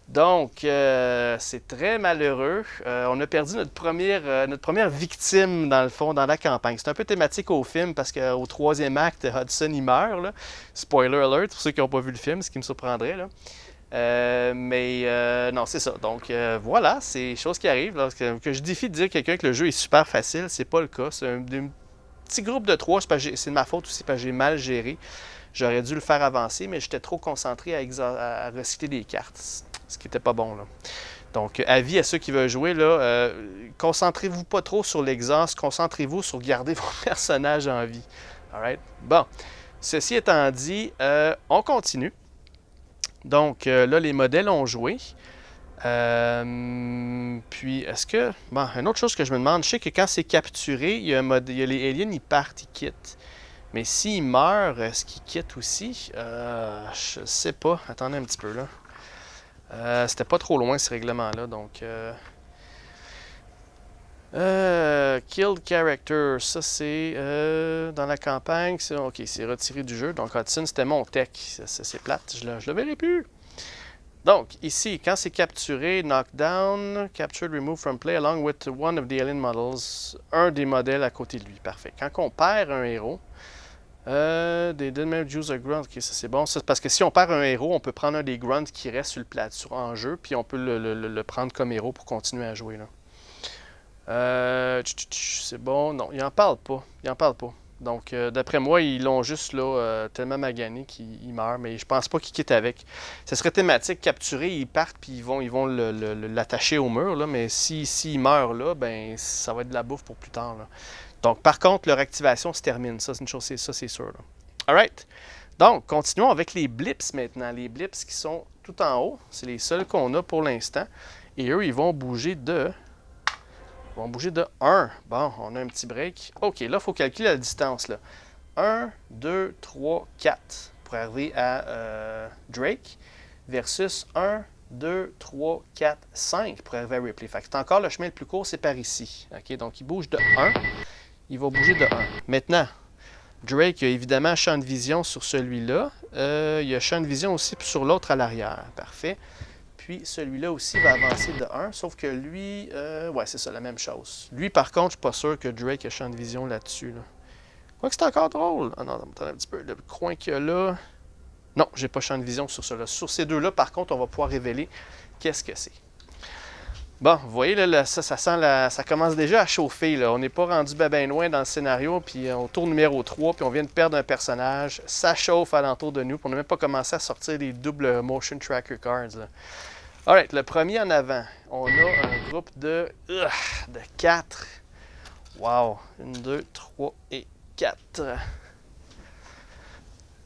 Donc, c'est très malheureux. On a perdu notre première victime, dans le fond, dans la campagne. C'est un peu thématique au film, parce qu'au 3e acte, Hudson, il meurt, là. Spoiler alert, pour ceux qui n'ont pas vu le film, ce qui me surprendrait, là. Non, c'est ça. Donc, voilà, c'est chose qui arrive. Là, que je défie de dire à quelqu'un que le jeu est super facile, c'est pas le cas. C'est un petit groupe de 3, c'est de ma faute aussi, parce que j'ai mal géré. J'aurais dû le faire avancer, mais j'étais trop concentré à recycler des cartes, ce qui n'était pas bon, là. Donc, avis à ceux qui veulent jouer, là, concentrez-vous pas trop sur l'exhaust, concentrez-vous sur garder vos personnages en vie. Alright? Bon, ceci étant dit, on continue. Donc, là, les modèles ont joué. Puis, est-ce que... Bon, une autre chose que je me demande, je sais que quand c'est capturé, il y a les aliens, ils partent, ils quittent. Mais s'ils meurent, est-ce qu'ils quittent aussi? Je sais pas. Attendez un petit peu, là. C'était pas trop loin, ce règlement-là, donc... Killed Character, ça c'est dans la campagne, ok, c'est retiré du jeu. Donc Hudson, c'était mon tech, c'est plate, je le verrai plus. Donc, ici, quand c'est capturé, knockdown, captured, removed from play along with one of the alien models, un des modèles à côté de lui. Parfait. Quand on perd un héros, they didn't même use a grunt. Ok, ça c'est bon. Ça, parce que si on perd un héros, on peut prendre un des grunts qui reste sur le plat en jeu, puis on peut le prendre comme héros pour continuer à jouer. C'est bon. Non, il en parle pas. Il en parle pas. Donc, d'après moi, ils l'ont juste là, tellement magané qu'il meurt, mais je pense pas qu'il quitte avec. Ce serait thématique, capturé, ils partent, puis ils vont l'attacher au mur, là, mais s'il meurt là, ben ça va être de la bouffe pour plus tard. Là. Donc, par contre, leur activation se termine. Ça, c'est une chose, ça, c'est sûr. Là. Alright. Donc, continuons avec les blips maintenant. Les blips qui sont tout en haut, c'est les seuls qu'on a pour l'instant. Et eux, ils vont bouger de 1. Bon, on a un petit break. OK, là, il faut calculer la distance. Là. 1, 2, 3, 4 pour arriver à Drake versus 1, 2, 3, 4, 5 pour arriver à Ripley. Fait que c'est encore le chemin le plus court, c'est par ici. OK, donc il bouge de 1. Il va bouger de 1. Maintenant, Drake, il y a évidemment champ de vision sur celui-là. Il y a champ de vision aussi sur l'autre à l'arrière. Parfait. Puis celui-là aussi va avancer de 1, sauf que lui, ouais, c'est ça, la même chose. Lui, par contre, je suis pas sûr que Drake ait champ de vision là-dessus. Là. Quoique c'est encore drôle. Ah non, attends un petit peu. Le coin qu'il y a là. Non, j'ai pas champ de vision sur cela. Sur ces deux-là, par contre, on va pouvoir révéler qu'est-ce que c'est. Bon, vous voyez, là, ça sent ça commence déjà à chauffer. Là. On n'est pas rendu ben loin dans le scénario, puis on tourne numéro 3, puis on vient de perdre un personnage. Ça chauffe alentour de nous, puis on n'a même pas commencé à sortir des doubles motion tracker cards. Là. Alright, le premier en avant. On a un groupe de 4. Wow. 1, 2, 3 et 4.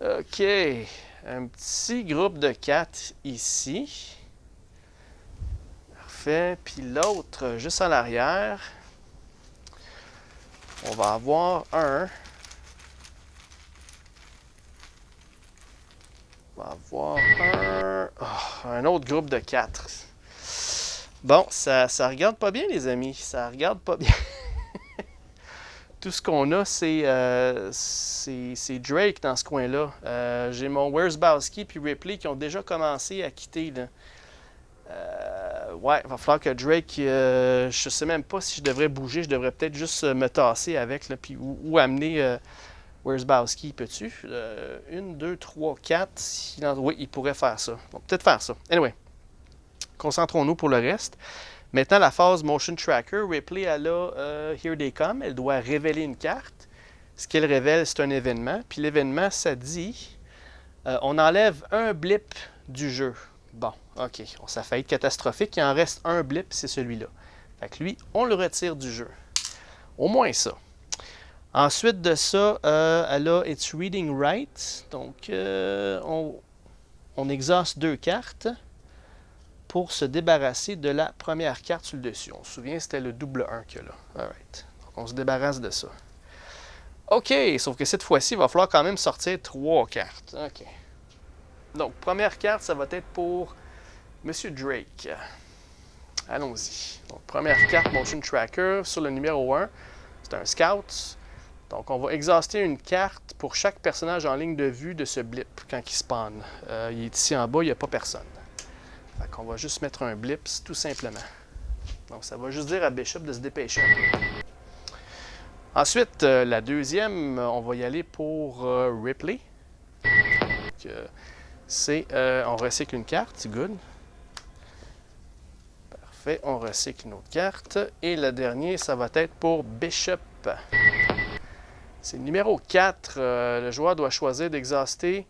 OK. Un petit groupe de 4 ici. Parfait. Puis l'autre, juste à l'arrière, on va avoir un. On va avoir un autre groupe de 4. Bon, ça regarde pas bien, les amis. Ça regarde pas bien. Tout ce qu'on a, c'est Drake dans ce coin-là. J'ai mon Wierzbowski puis Ripley qui ont déjà commencé à quitter. Là. Ouais, il va falloir que Drake, je sais même pas si je devrais bouger. Je devrais peut-être juste me tasser avec, là, puis, ou amener Wierzbowski, peux-tu? 1, 2, 3, 4. Oui, il pourrait faire ça. On va peut-être faire ça. Anyway, concentrons-nous pour le reste. Maintenant, la phase Motion Tracker, Ripley, elle a Here They Come. Elle doit révéler une carte. Ce qu'elle révèle, c'est un événement. Puis l'événement, ça dit on enlève un blip du jeu. Bon, OK. Ça fait être catastrophique. Il en reste un blip, c'est celui-là. Fait que lui, on le retire du jeu. Au moins ça. Ensuite de ça, elle a It's Reading Right. Donc, on exauce 2 cartes pour se débarrasser de la première carte sur le dessus. On se souvient, c'était le double 1 qu'il y a là. Alright. Donc, on se débarrasse de ça. OK, sauf que cette fois-ci, il va falloir quand même sortir 3 cartes. OK. Donc, première carte, ça va être pour M. Drake. Allons-y. Donc, première carte Motion Tracker sur le numéro 1. C'est un Scout. Donc, on va exhauster une carte pour chaque personnage en ligne de vue de ce blip quand il spawn. Il est ici en bas, il n'y a pas personne. Fait qu'on va juste mettre un blip, tout simplement. Donc, ça va juste dire à Bishop de se dépêcher un peu. Ensuite, la deuxième, on va y aller pour Ripley. Donc, on recycle une carte, c'est good. Parfait, on recycle une autre carte. Et le dernier, ça va être pour Bishop. C'est le numéro 4. Le joueur doit choisir d'exhauster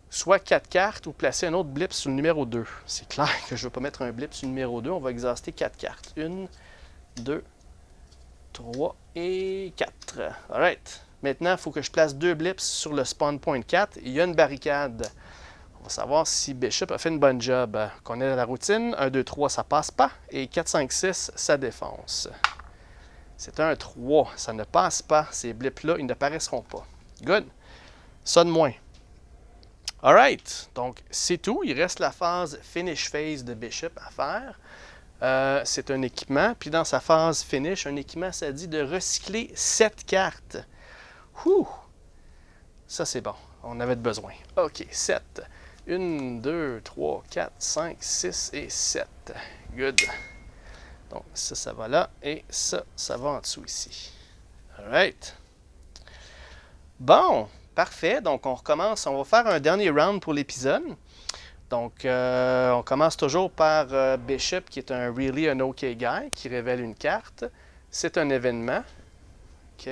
soit 4 cartes ou placer un autre blip sur le numéro 2. C'est clair que je ne veux pas mettre un blip sur le numéro 2. On va exhauster 4 cartes. 1, 2, 3 et 4. Alright. Maintenant, il faut que je place 2 blips sur le spawn point 4. Il y a une barricade. On va savoir si Bishop a fait une bonne job. Qu'on est dans la routine. 1, 2, 3, ça passe pas. Et 4, 5, 6, ça défonce. C'est un 3. Ça ne passe pas. Ces blips-là, ils n'apparaîtront pas. Good. Ça de moins. Alright. Donc, c'est tout. Il reste la phase Finish Phase de Bishop à faire. C'est un équipement. Puis dans sa phase Finish, un équipement, ça dit de recycler 7 cartes. Ouh! Ça, c'est bon. On avait besoin. OK, 7. 1, 2, 3, 4, 5, 6 et 7. Good. Donc, ça va là. Et ça va en dessous ici. Alright. Bon, parfait. Donc, on recommence. On va faire un dernier round pour l'épisode. Donc, on commence toujours par Bishop, qui est un Really an OK Guy, qui révèle une carte. C'est un événement. OK.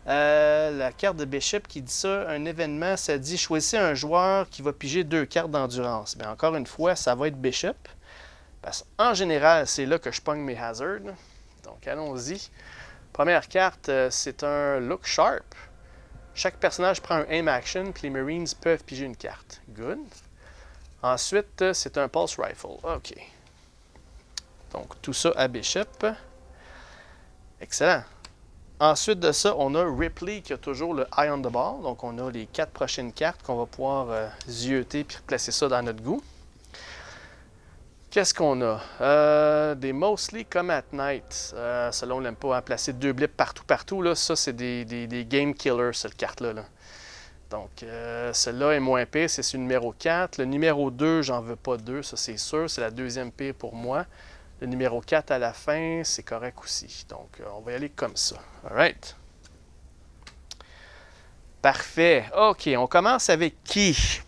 La carte de Bishop qui dit ça, un événement, ça dit choisissez un joueur qui va piger 2 cartes d'endurance. Bien, encore une fois, ça va être Bishop. Parce qu'en général, c'est là que je pogne mes hazards. Donc, allons-y. Première carte, c'est un Look Sharp. Chaque personnage prend un aim action, puis les Marines peuvent piger une carte. Good. Ensuite, c'est un Pulse Rifle. OK. Donc, tout ça à Bishop. Excellent. Ensuite de ça, on a Ripley qui a toujours le Eye on the Ball. Donc, on a les 4 prochaines cartes qu'on va pouvoir zioter puis placer ça dans notre goût. Qu'est-ce qu'on a? Des Mostly Come at Night. Selon on n'aime pas placer 2 blips partout. Là. Ça, c'est des Game Killers, cette carte-là. Là. Donc, celle-là est moins pire, c'est le numéro 4. Le numéro 2, j'en veux pas 2, ça c'est sûr. C'est la deuxième pire pour moi. Le numéro 4 à la fin, c'est correct aussi. Donc, on va y aller comme ça. Alright. Parfait. OK, on commence avec qui?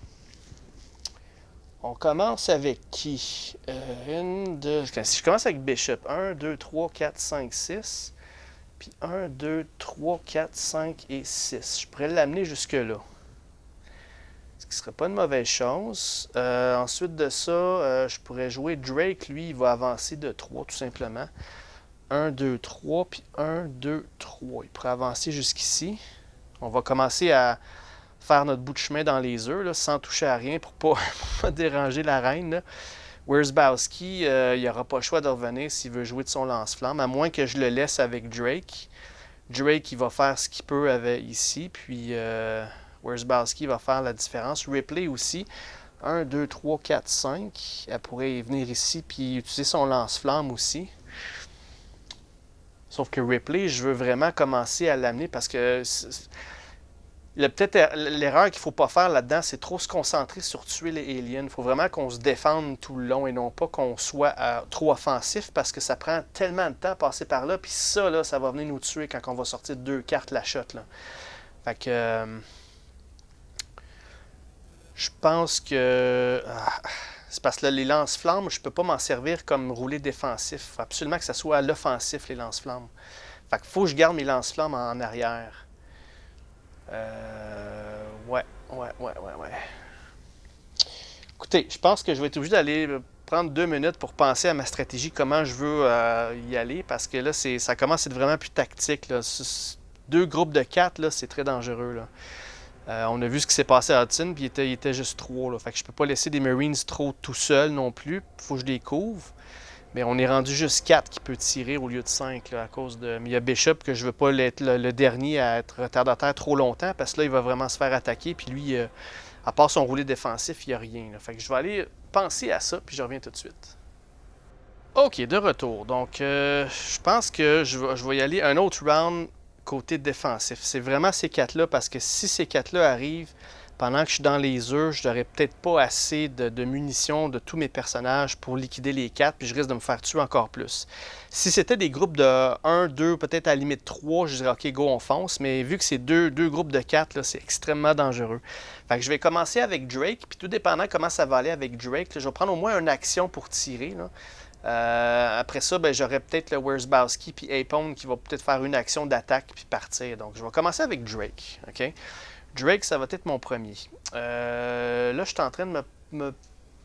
On commence avec qui? Si je commence avec Bishop, 1, 2, 3, 4, 5, 6. Puis 1, 2, 3, 4, 5 et 6. Je pourrais l'amener jusque-là. Ce qui ne serait pas une mauvaise chose. Ensuite de ça, je pourrais jouer Drake. Lui, il va avancer de 3 tout simplement. 1, 2, 3, puis 1, 2, 3. Il pourrait avancer jusqu'ici. On va commencer à faire notre bout de chemin dans les œufs, là, sans toucher à rien pour ne pas déranger la reine. Là. Wierzbowski, il n'aura pas le choix de revenir s'il veut jouer de son lance-flamme, à moins que je le laisse avec Drake. Drake, il va faire ce qu'il peut avec ici, puis Wierzbowski va faire la différence. Ripley aussi, 1, 2, 3, 4, 5. Elle pourrait venir ici, puis utiliser son lance-flamme aussi. Sauf que Ripley, je veux vraiment commencer à l'amener parce que peut-être l'erreur qu'il ne faut pas faire là-dedans, c'est trop se concentrer sur tuer les aliens. Il faut vraiment qu'on se défende tout le long et non pas qu'on soit trop offensif parce que ça prend tellement de temps à passer par là. Puis ça, là, ça va venir nous tuer quand on va sortir 2 cartes la shot. Là. Fait que je pense que c'est parce que là, les lance-flammes, je ne peux pas m'en servir comme rouler défensif. Il faut absolument que ça soit à l'offensif, les lance-flammes. Fait qu'il faut que je garde mes lance-flammes en arrière. Ouais. Écoutez, je pense que je vais être obligé d'aller prendre 2 minutes pour penser à ma stratégie, comment je veux y aller, parce que là, ça commence à être vraiment plus tactique. Là. 2 groupes de 4, là, c'est très dangereux. Là. On a vu ce qui s'est passé à Hudson, puis il était juste 3. Là. Fait que je peux pas laisser des Marines trop tout seuls non plus. Il faut que je les couvre. Mais on est rendu juste 4 qui peut tirer au lieu de 5 là, à cause de. Mais il y a Bishop que je ne veux pas être le dernier à être retardataire trop longtemps parce que là, il va vraiment se faire attaquer. Puis lui, à part son roulé défensif, il n'y a rien. Là. Fait que je vais aller penser à ça, puis je reviens tout de suite. OK, de retour. Donc, je pense que je vais y aller un autre round côté défensif. C'est vraiment ces 4-là parce que si ces 4-là arrivent pendant que je suis dans les œufs, je n'aurai peut-être pas assez de munitions de tous mes personnages pour liquider les 4, puis je risque de me faire tuer encore plus. Si c'était des groupes de 1, 2, peut-être à la limite 3, je dirais OK, go, on fonce, mais vu que c'est deux groupes de 4, là, c'est extrêmement dangereux. Fait que je vais commencer avec Drake, puis tout dépendant comment ça va aller avec Drake, là, je vais prendre au moins une action pour tirer. Là. Après ça, ben, j'aurai peut-être le Wierzbowski puis Apone qui va peut-être faire une action d'attaque puis partir. Donc, je vais commencer avec Drake. OK? Drake, ça va être mon premier. Là, je suis en train de me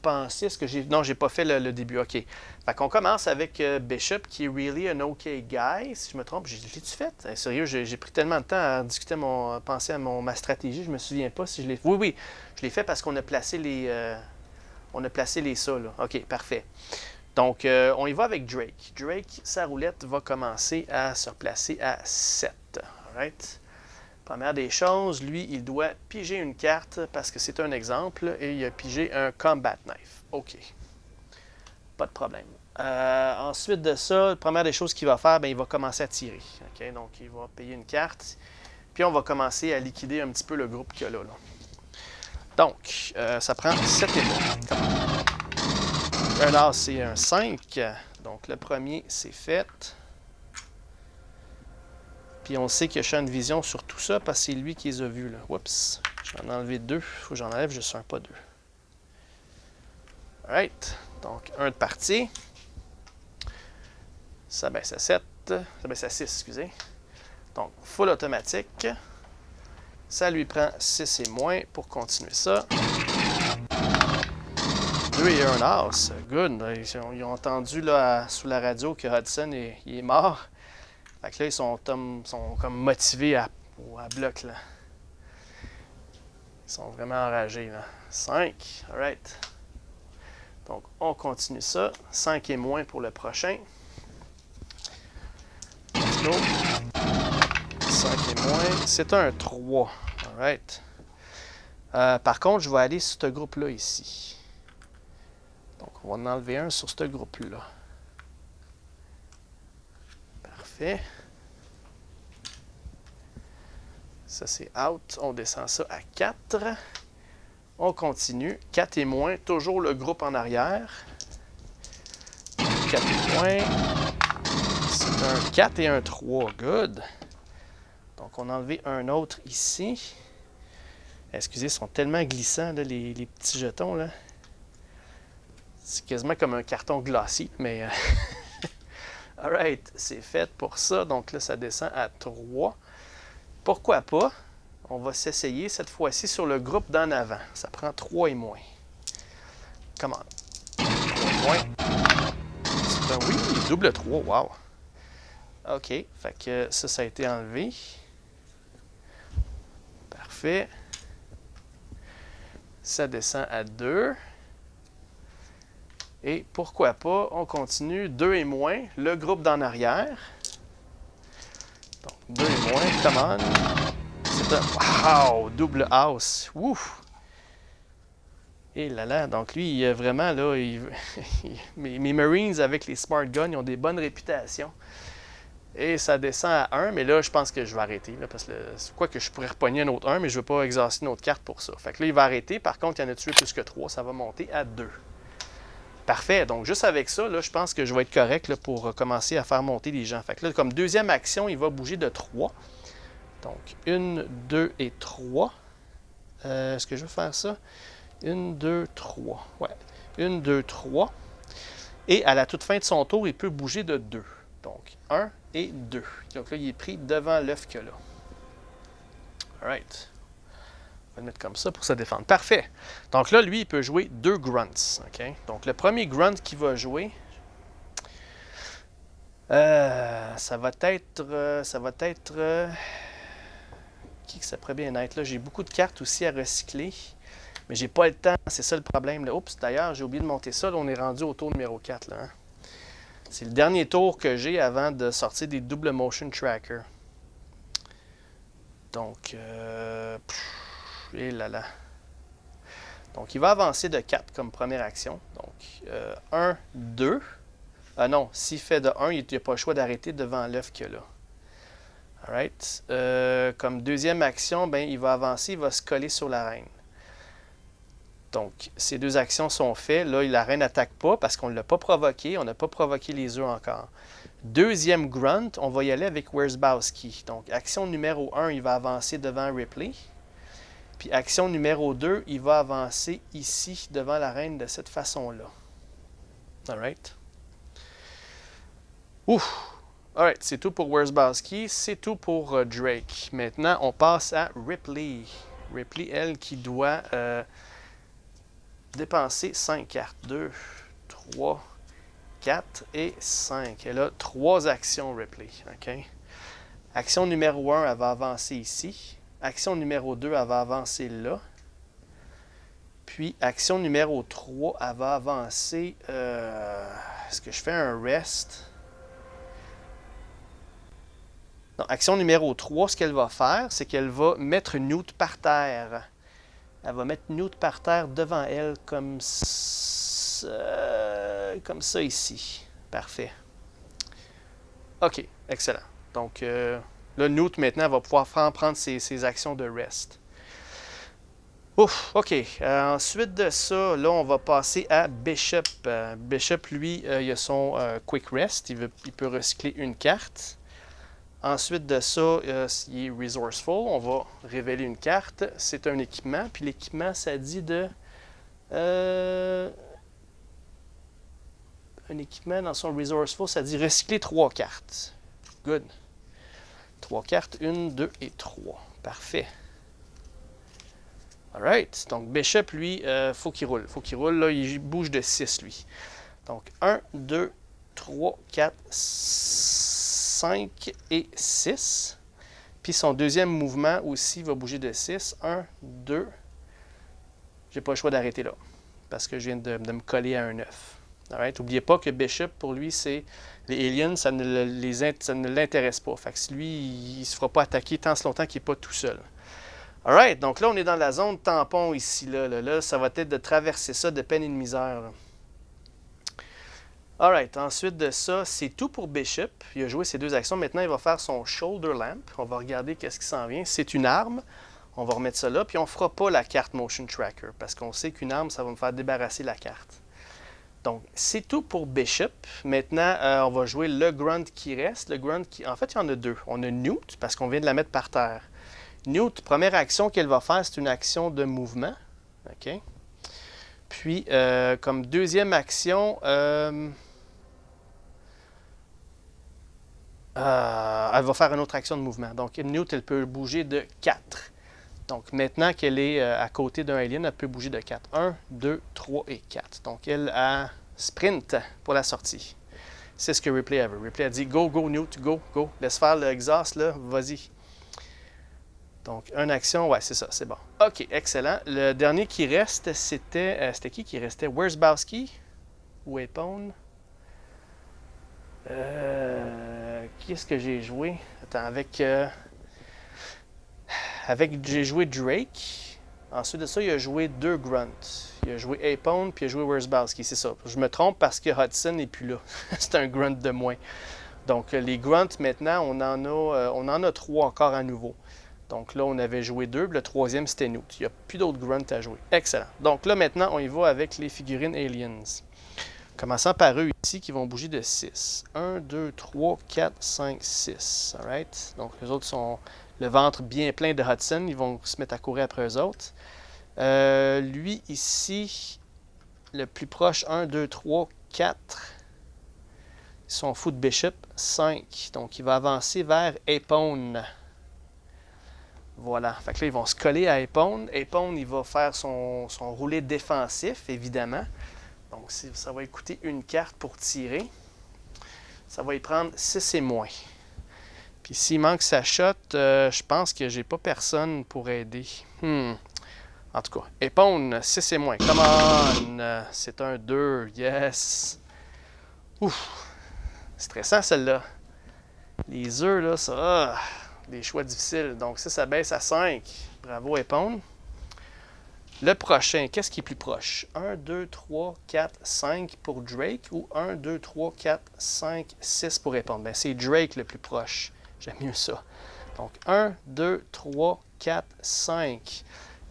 penser. Est-ce que j'ai. Non, j'ai pas fait le début. OK. Fait qu'on commence avec Bishop, qui est really an OK guy. Si je me trompe, l'ai-tu fait? Sérieux, j'ai pris tellement de temps à discuter, penser à ma stratégie. Je me souviens pas si je l'ai fait. Oui, je l'ai fait parce qu'on a placé les ça. Là. OK, parfait. Donc, on y va avec Drake. Drake, sa roulette va commencer à se replacer à 7. Alright? Première des choses, lui, il doit piger une carte parce que c'est un exemple et il a pigé un Combat Knife. OK. Pas de problème. Ensuite de ça, la première des choses qu'il va faire, bien, il va commencer à tirer. Okay? Donc, il va payer une carte. Puis, on va commencer à liquider un petit peu le groupe qu'il y a là. Donc, ça prend 7 et moins. Un as, c'est un 5. Donc, le premier, c'est fait. Puis, on sait que je une vision sur tout ça parce que c'est lui qui les a vus. Là. Oups, j'en ai enlevé 2. Faut que j'en enlève juste un, pas 2. Alright. Donc, 1 de partie. Ça baisse à 7. Ça baisse à 6, excusez. Donc, full automatique. Ça lui prend 6 et moins pour continuer ça. 2 et 1 as. Good. Ils ont entendu là, sous la radio que Hudson il est mort. Fait que là, ils sont comme motivés à bloc. Là. Ils sont vraiment enragés. Là. 5. Alright. Donc, on continue ça. 5 et moins pour le prochain. Let's go. 5 et moins. C'est un 3. Alright. Par contre, je vais aller sur ce groupe-là ici. Donc, on va en enlever un sur ce groupe-là. Parfait. Ça, c'est out. On descend ça à 4. On continue. 4 et moins. Toujours le groupe en arrière. 4 et moins. C'est un 4 et un 3. Good. Donc, on a enlevé un autre ici. Excusez, ils sont tellement glissants, là, les petits jetons. Là. C'est quasiment comme un carton glacé, mais... Alright, c'est fait pour ça. Donc là, ça descend à 3. Pourquoi pas? On va s'essayer cette fois-ci sur le groupe d'en avant. Ça prend 3 et moins. Comment? 3 et moins. C'est un oui, double 3. Wow. OK. Fait que ça a été enlevé. Parfait. Ça descend à 2. Et pourquoi pas, on continue. 2 et moins, le groupe d'en arrière. Donc, 2 et moins, come on. C'est un wow, double house. Ouf! Et là là, donc lui, il a vraiment, là, mes Marines avec les Smart Guns, ils ont des bonnes réputations. Et ça descend à 1, mais là, je pense que je vais arrêter. Là, parce que quoi que je pourrais repogner un autre 1, mais je ne veux pas exaucer une autre carte pour ça. Fait que là, il va arrêter. Par contre, il y en a tué plus que 3, ça va monter à 2. Parfait. Donc, juste avec ça, là, je pense que je vais être correct là, pour commencer à faire monter les gens. Fait que là, comme deuxième action, il va bouger de 3. Donc, 1, 2 et 3. Est-ce que je vais faire ça? 1, 2, 3. Ouais. 1, 2, 3. Et à la toute fin de son tour, il peut bouger de 2. Donc, 1 et 2. Donc là, il est pris devant l'œuf qu'il y a là. Alright. On va le mettre comme ça pour se défendre. Parfait. Donc là, lui, il peut jouer 2 grunts. Okay? Donc le premier grunt qu'il va jouer, ça va être... Qui que ça pourrait bien être là? J'ai beaucoup de cartes aussi à recycler, mais j'ai pas le temps. C'est ça le problème. Là. Oups, d'ailleurs, j'ai oublié de monter ça. Là, on est rendu au tour numéro 4. Là, hein? C'est le dernier tour que j'ai avant de sortir des double motion trackers. Donc, et là là. Donc, il va avancer de 4 comme première action. Donc, 1, 2. Non, s'il fait de 1, il n'a pas le choix d'arrêter devant l'œuf qu'il y a là. Alright. Comme deuxième action, ben, il va avancer, il va se coller sur la reine. Donc, ces deux actions sont faites. Là, la reine n'attaque pas parce qu'on ne l'a pas provoqué. On n'a pas provoqué les œufs encore. Deuxième grunt, on va y aller avec Wierzbowski. Donc, action numéro 1, il va avancer devant Ripley. Puis, action numéro 2, il va avancer ici, devant la reine, de cette façon-là. Alright. Ouf! Alright, c'est tout pour Wierzbowski. C'est tout pour Drake. Maintenant, on passe à Ripley. Ripley, elle, qui doit... dépenser 5 cartes. 2, 3, 4 et 5. Elle a 3 actions Ripley. Okay? Action numéro 1, elle va avancer ici. Action numéro 2, elle va avancer là. Puis, action numéro 3, elle va avancer... Est-ce que je fais un rest? Non, action numéro 3, ce qu'elle va faire, c'est qu'elle va mettre Newt par terre. Elle va mettre Newt par terre devant elle comme ça ici. Parfait. OK, excellent. Donc, là, Newt, maintenant, va pouvoir prendre ses actions de rest. Ouf, ok. Ensuite de ça, là, on va passer à Bishop. Bishop, lui, il a son Quick Rest. Il peut recycler une carte. Ensuite de ça, il est Resourceful. On va révéler une carte. C'est un équipement. Puis l'équipement, ça dit de... un équipement dans son Resourceful, ça dit recycler 3 cartes. Good. 3 cartes, 1, 2 et 3. Parfait. Alright. Donc, Bishop, lui, faut qu'il roule. Faut qu'il roule. Là, il bouge de 6, lui. Donc, 1, 2, 3, 4, 5 et 6. Puis son deuxième mouvement aussi va bouger de 6. 1, 2. J'ai pas le choix d'arrêter là. Parce que je viens de me coller à un 9. Alright. N'oubliez pas que Bishop, pour lui, c'est les aliens, ça ne l'intéresse pas. Fait que lui, il ne se fera pas attaquer tant ce longtemps qu'il n'est pas tout seul. Alright, donc là, on est dans la zone tampon ici. Là, ça va être de traverser ça de peine et de misère. Là. Alright, ensuite de ça, c'est tout pour Bishop. Il a joué ses 2 actions. Maintenant, il va faire son Shoulder Lamp. On va regarder qu'est-ce qui s'en vient. C'est une arme. On va remettre ça là. Puis on ne fera pas la carte Motion Tracker. Parce qu'on sait qu'une arme, ça va me faire débarrasser la carte. Donc, c'est tout pour Bishop. Maintenant, on va jouer le Grunt qui reste. Le Grunt qui... En fait, il y en a 2. On a Newt, parce qu'on vient de la mettre par terre. Newt, première action qu'elle va faire, c'est une action de mouvement. OK. Puis, comme deuxième action, elle va faire une autre action de mouvement. Donc, Newt, elle peut bouger de 4. Donc, maintenant qu'elle est à côté d'un alien, elle peut bouger de 4. 1, 2, 3 et 4. Donc, elle a sprint pour la sortie. C'est ce que Ripley a vu. Ripley a dit « Go, go, Newt, go, go. Laisse faire le exhaust, là. Vas-y. » Donc, une action, ouais, c'est ça, c'est bon. OK, excellent. Le dernier qui reste, c'était qui restait? Wierzbowski ou Epone? Qui est-ce que j'ai joué? Attends, j'ai joué Drake. Ensuite de ça, il a joué 2 Grunts. Il a joué Epone, puis il a joué Wierzbowski, c'est ça. Je me trompe parce que Hudson n'est plus là. C'est un Grunt de moins. Donc, les Grunts, maintenant, on en a 3 encore à nouveau. Donc là, on avait joué 2, le troisième, c'était Newt. Il n'y a plus d'autres grunts à jouer. Excellent. Donc là, maintenant, on y va avec les figurines Aliens. Commençant par eux ici, qui vont bouger de 6. 1, 2, 3, 4, 5, 6. Alright? Donc les autres sont le ventre bien plein de Hudson. Ils vont se mettre à courir après eux autres. Lui, ici, le plus proche, 1, 2, 3, 4. Ils sont fous de Bishop. 5. Donc il va avancer vers Epone. Voilà. Fait que là, ils vont se coller à Epone. Epone, il va faire son roulé défensif, évidemment. Donc, ça va lui coûter une carte pour tirer. Ça va y prendre 6 et moins. Puis s'il manque sa shot, je pense que j'ai pas personne pour aider. En tout cas, Epone, 6 et moins. Come on! C'est un 2. Yes! Ouf! Stressant, celle-là. Les œufs, là, ça... des choix difficiles. Donc ça baisse à 5. Bravo, Epone. Le prochain, qu'est-ce qui est plus proche? 1, 2, 3, 4, 5 pour Drake ou 1, 2, 3, 4, 5, 6 pour Epone? Ben, c'est Drake le plus proche. J'aime mieux ça. Donc 1, 2, 3, 4, 5.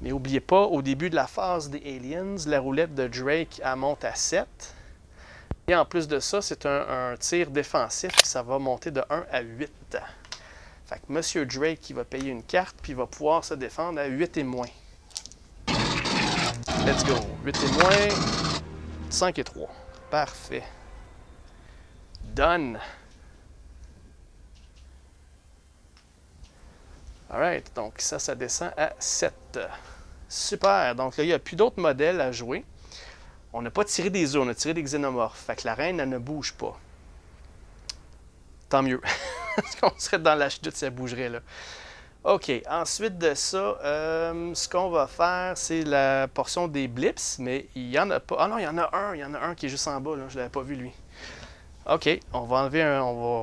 Mais n'oubliez pas, au début de la phase des Aliens, la roulette de Drake, elle monte à 7. Et en plus de ça, c'est un tir défensif. Ça va monter de 1 à 8. Fait que M. Drake, il va payer une carte, puis il va pouvoir se défendre à 8 et moins. Let's go. 8 et moins. 5 et 3. Parfait. Done. Alright, donc ça descend à 7. Super. Donc là, il n'y a plus d'autres modèles à jouer. On n'a pas tiré des œufs, on a tiré des xénomorphes. Fait que la reine, elle ne bouge pas. Tant mieux. Parce qu'on serait dans la chute, ça bougerait là. OK. Ensuite de ça, ce qu'on va faire, c'est la portion des blips, mais il n'y en a pas. Ah non, il y en a un. Il y en a un qui est juste en bas, là. Je ne l'avais pas vu, lui. OK. On va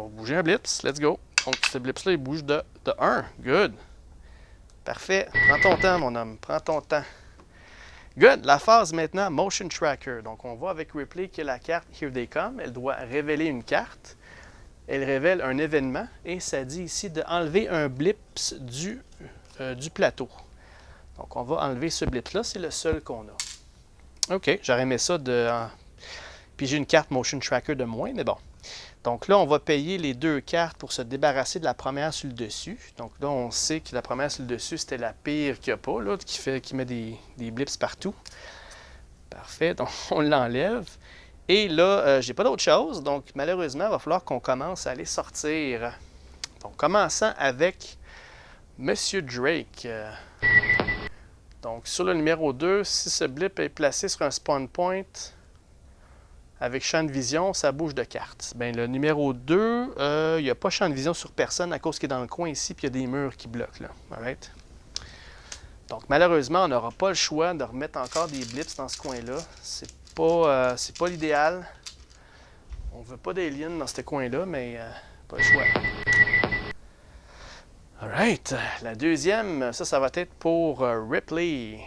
bouger un blips. Let's go. Donc, ce blips-là, il bouge de 1. Good. Parfait. Prends ton temps, mon homme. Prends ton temps. Good. La phase maintenant, Motion Tracker. Donc, on voit avec Ripley que la carte Here They Come, elle doit révéler une carte. Elle révèle un événement et ça dit ici d'enlever un blips du plateau. Donc, on va enlever ce blip-là. C'est le seul qu'on a. OK, j'aurais aimé ça de... Puis j'ai une carte Motion Tracker de moins, mais bon. Donc là, on va payer les 2 cartes pour se débarrasser de la première sur le dessus. Donc là, on sait que la première sur le dessus, c'était la pire qu'il n'y a pas, là, qui met des blips partout. Parfait, donc on l'enlève. Et là, j'ai pas d'autre chose, donc malheureusement, il va falloir qu'on commence à les sortir. Donc, commençant avec Monsieur Drake. Donc, sur le numéro 2, si ce blip est placé sur un spawn point avec champ de vision, ça bouge de carte. Bien, le numéro 2, il n'y a pas champ de vision sur personne à cause qu'il est dans le coin ici, puis il y a des murs qui bloquent là. Alright? Donc, malheureusement, on n'aura pas le choix de remettre encore des blips dans ce coin-là. C'est pas l'idéal. On veut pas d'aliens dans ce coin-là, mais pas le choix. Alright. La deuxième, ça va être pour Ripley.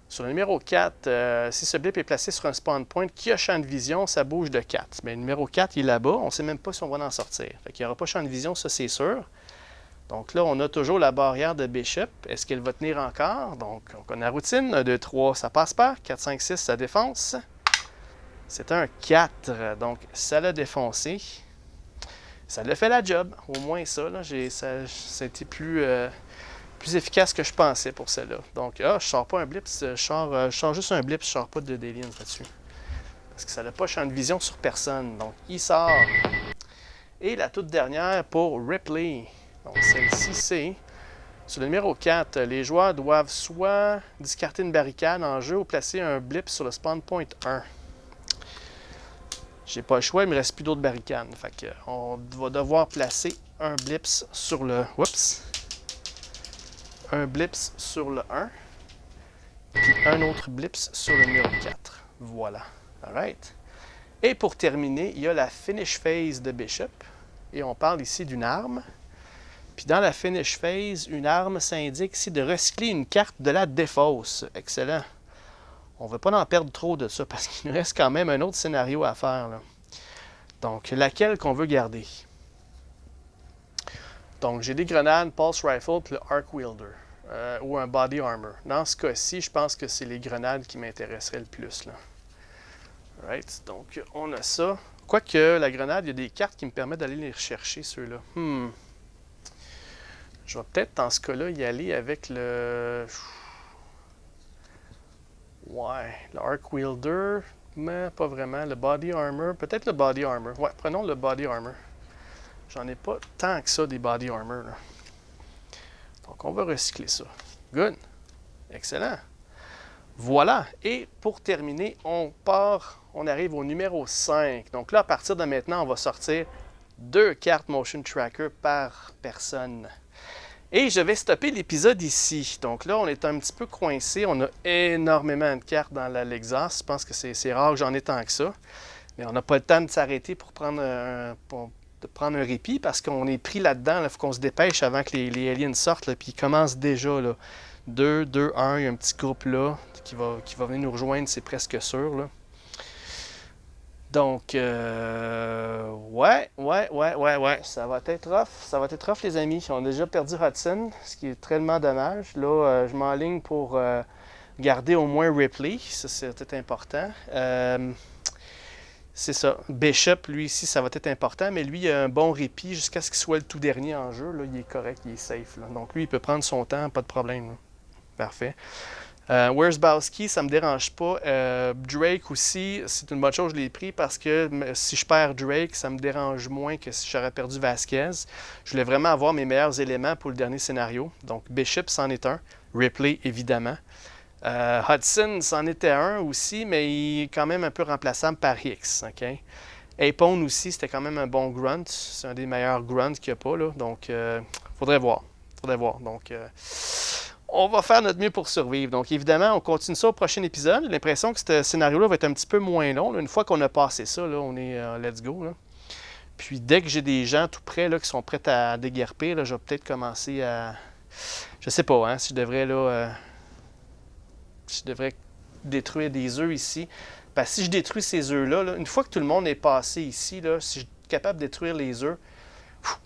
Sur le numéro 4, si ce blip est placé sur un spawn point qui a champ de vision, ça bouge de 4. Mais le numéro 4, il est là-bas. On ne sait même pas si on va en sortir. Fait qu'il n'y aura pas champ de vision, ça c'est sûr. Donc là, on a toujours la barrière de Bishop. Est-ce qu'elle va tenir encore? Donc, on connaît la routine. 1, 2, 3, ça passe pas. 4, 5, 6, ça défonce. C'est un 4. Donc, ça l'a défoncé. Ça l'a fait la job. Au moins ça, là, ça a été plus efficace que je pensais pour celle-là. Donc, je sors pas un blip. Je sors juste un blip. Je sors pas de d'aliens là-dessus. Parce que ça n'a pas champ de vision sur personne. Donc, il sort. Et la toute dernière pour Ripley. Donc, celle-ci, c'est... Sur le numéro 4, les joueurs doivent soit discarter une barricade en jeu ou placer un blip sur le spawn point 1. J'ai pas le choix, il me reste plus d'autres barricades. Fait que on va devoir placer un blips sur le... Oups! Un blips sur le 1. Puis un autre blips sur le numéro 4. Voilà. Alright. Et pour terminer, il y a la finish phase de Bishop. Et on parle ici d'une arme. Puis dans la finish phase, une arme, ça indique ici de recycler une carte de la défausse. Excellent. On ne veut pas en perdre trop de ça parce qu'il nous reste quand même un autre scénario à faire, là. Donc, laquelle qu'on veut garder? Donc, j'ai des grenades, Pulse Rifle puis le Arc Wielder. Ou un Body Armor. Dans ce cas-ci, je pense que c'est les grenades qui m'intéresseraient le plus, là. Right. Donc, on a ça. Quoique, la grenade, il y a des cartes qui me permettent d'aller les rechercher, ceux-là. Je vais peut-être, dans ce cas-là, y aller avec le... Ouais, le Arc Wielder, mais pas vraiment. Le Body Armor, peut-être le Body Armor. Ouais, prenons le Body Armor. J'en ai pas tant que ça, des Body Armor, là. Donc, on va recycler ça. Good. Excellent. Voilà. Et pour terminer, on arrive au numéro 5. Donc là, à partir de maintenant, on va sortir 2 cartes Motion Tracker par personne. Et je vais stopper l'épisode ici. Donc là, on est un petit peu coincé. On a énormément de cartes dans la Lexus. Je pense que c'est rare que j'en ai tant que ça. Mais on n'a pas le temps de s'arrêter pour prendre un répit parce qu'on est pris là-dedans. Il faut qu'on se dépêche avant que les aliens sortent. Là, puis ils commencent déjà. Là. 2, 2, 1. Il y a un petit groupe là qui va venir nous rejoindre. C'est presque sûr. Là. Donc, ouais, ça va être rough. Ça va être rough, les amis. On a déjà perdu Hudson, ce qui est tellement dommage. Là, je m'enligne pour garder au moins Ripley. Ça, c'est peut-être important. C'est ça. Bishop, lui, ici, ça va être important, mais lui, il a un bon répit jusqu'à ce qu'il soit le tout dernier en jeu. Là, il est correct, il est safe. Là. Donc, lui, il peut prendre son temps, pas de problème. Là. Parfait. Wierzbowski, ça ne me dérange pas. Drake aussi, c'est une bonne chose, je l'ai pris parce que si je perds Drake, ça me dérange moins que si j'aurais perdu Vasquez. Je voulais vraiment avoir mes meilleurs éléments pour le dernier scénario. Donc Bishop, c'en est un. Ripley, évidemment. Hudson, c'en était un aussi, mais il est quand même un peu remplaçable par Hicks. Okay? Apone aussi, c'était quand même un bon grunt. C'est un des meilleurs grunts qu'il n'y a pas. Là. Donc, faudrait voir. Donc, on va faire notre mieux pour survivre. Donc, évidemment, on continue ça au prochain épisode. J'ai l'impression que ce scénario-là va être un petit peu moins long. Là. Une fois qu'on a passé ça, là, on est let's go. Là. Puis, dès que j'ai des gens tout près là, qui sont prêts à déguerpir, là, je vais peut-être commencer à... Je sais pas, hein, si je devrais détruire des œufs ici. Parce que si je détruis ces œufs-là, là, une fois que tout le monde est passé ici, là, si je suis capable de détruire les œufs,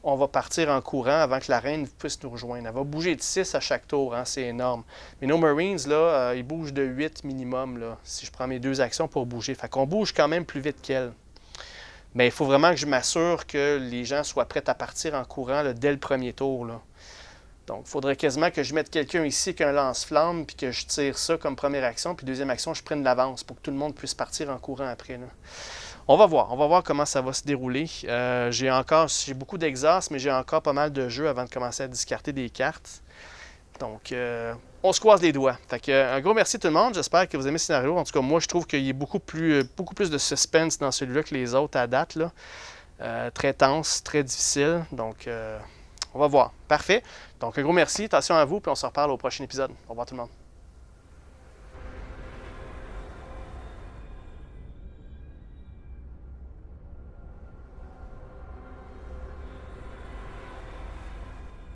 on va partir en courant avant que la reine puisse nous rejoindre. Elle va bouger de 6 à chaque tour, hein, c'est énorme. Mais nos Marines, là, ils bougent de 8 minimum, là, si je prends mes 2 actions pour bouger. Fait qu'on bouge quand même plus vite qu'elle. Mais il faut vraiment que je m'assure que les gens soient prêts à partir en courant là, dès le premier tour. Là. Donc, il faudrait quasiment que je mette quelqu'un ici avec un lance-flamme, puis que je tire ça comme première action, puis deuxième action, je prenne l'avance pour que tout le monde puisse partir en courant après. Là. On va voir comment ça va se dérouler. J'ai beaucoup d'exhaust, mais j'ai encore pas mal de jeux avant de commencer à discarter des cartes. Donc, on se croise les doigts. Fait que, un gros merci tout le monde. J'espère que vous aimez le scénario. En tout cas, moi, je trouve qu'il y a beaucoup plus de suspense dans celui-là que les autres à date. Là. Très tense, très difficile. Donc, on va voir. Parfait. Donc, un gros merci. Attention à vous, puis on se reparle au prochain épisode. Au revoir tout le monde.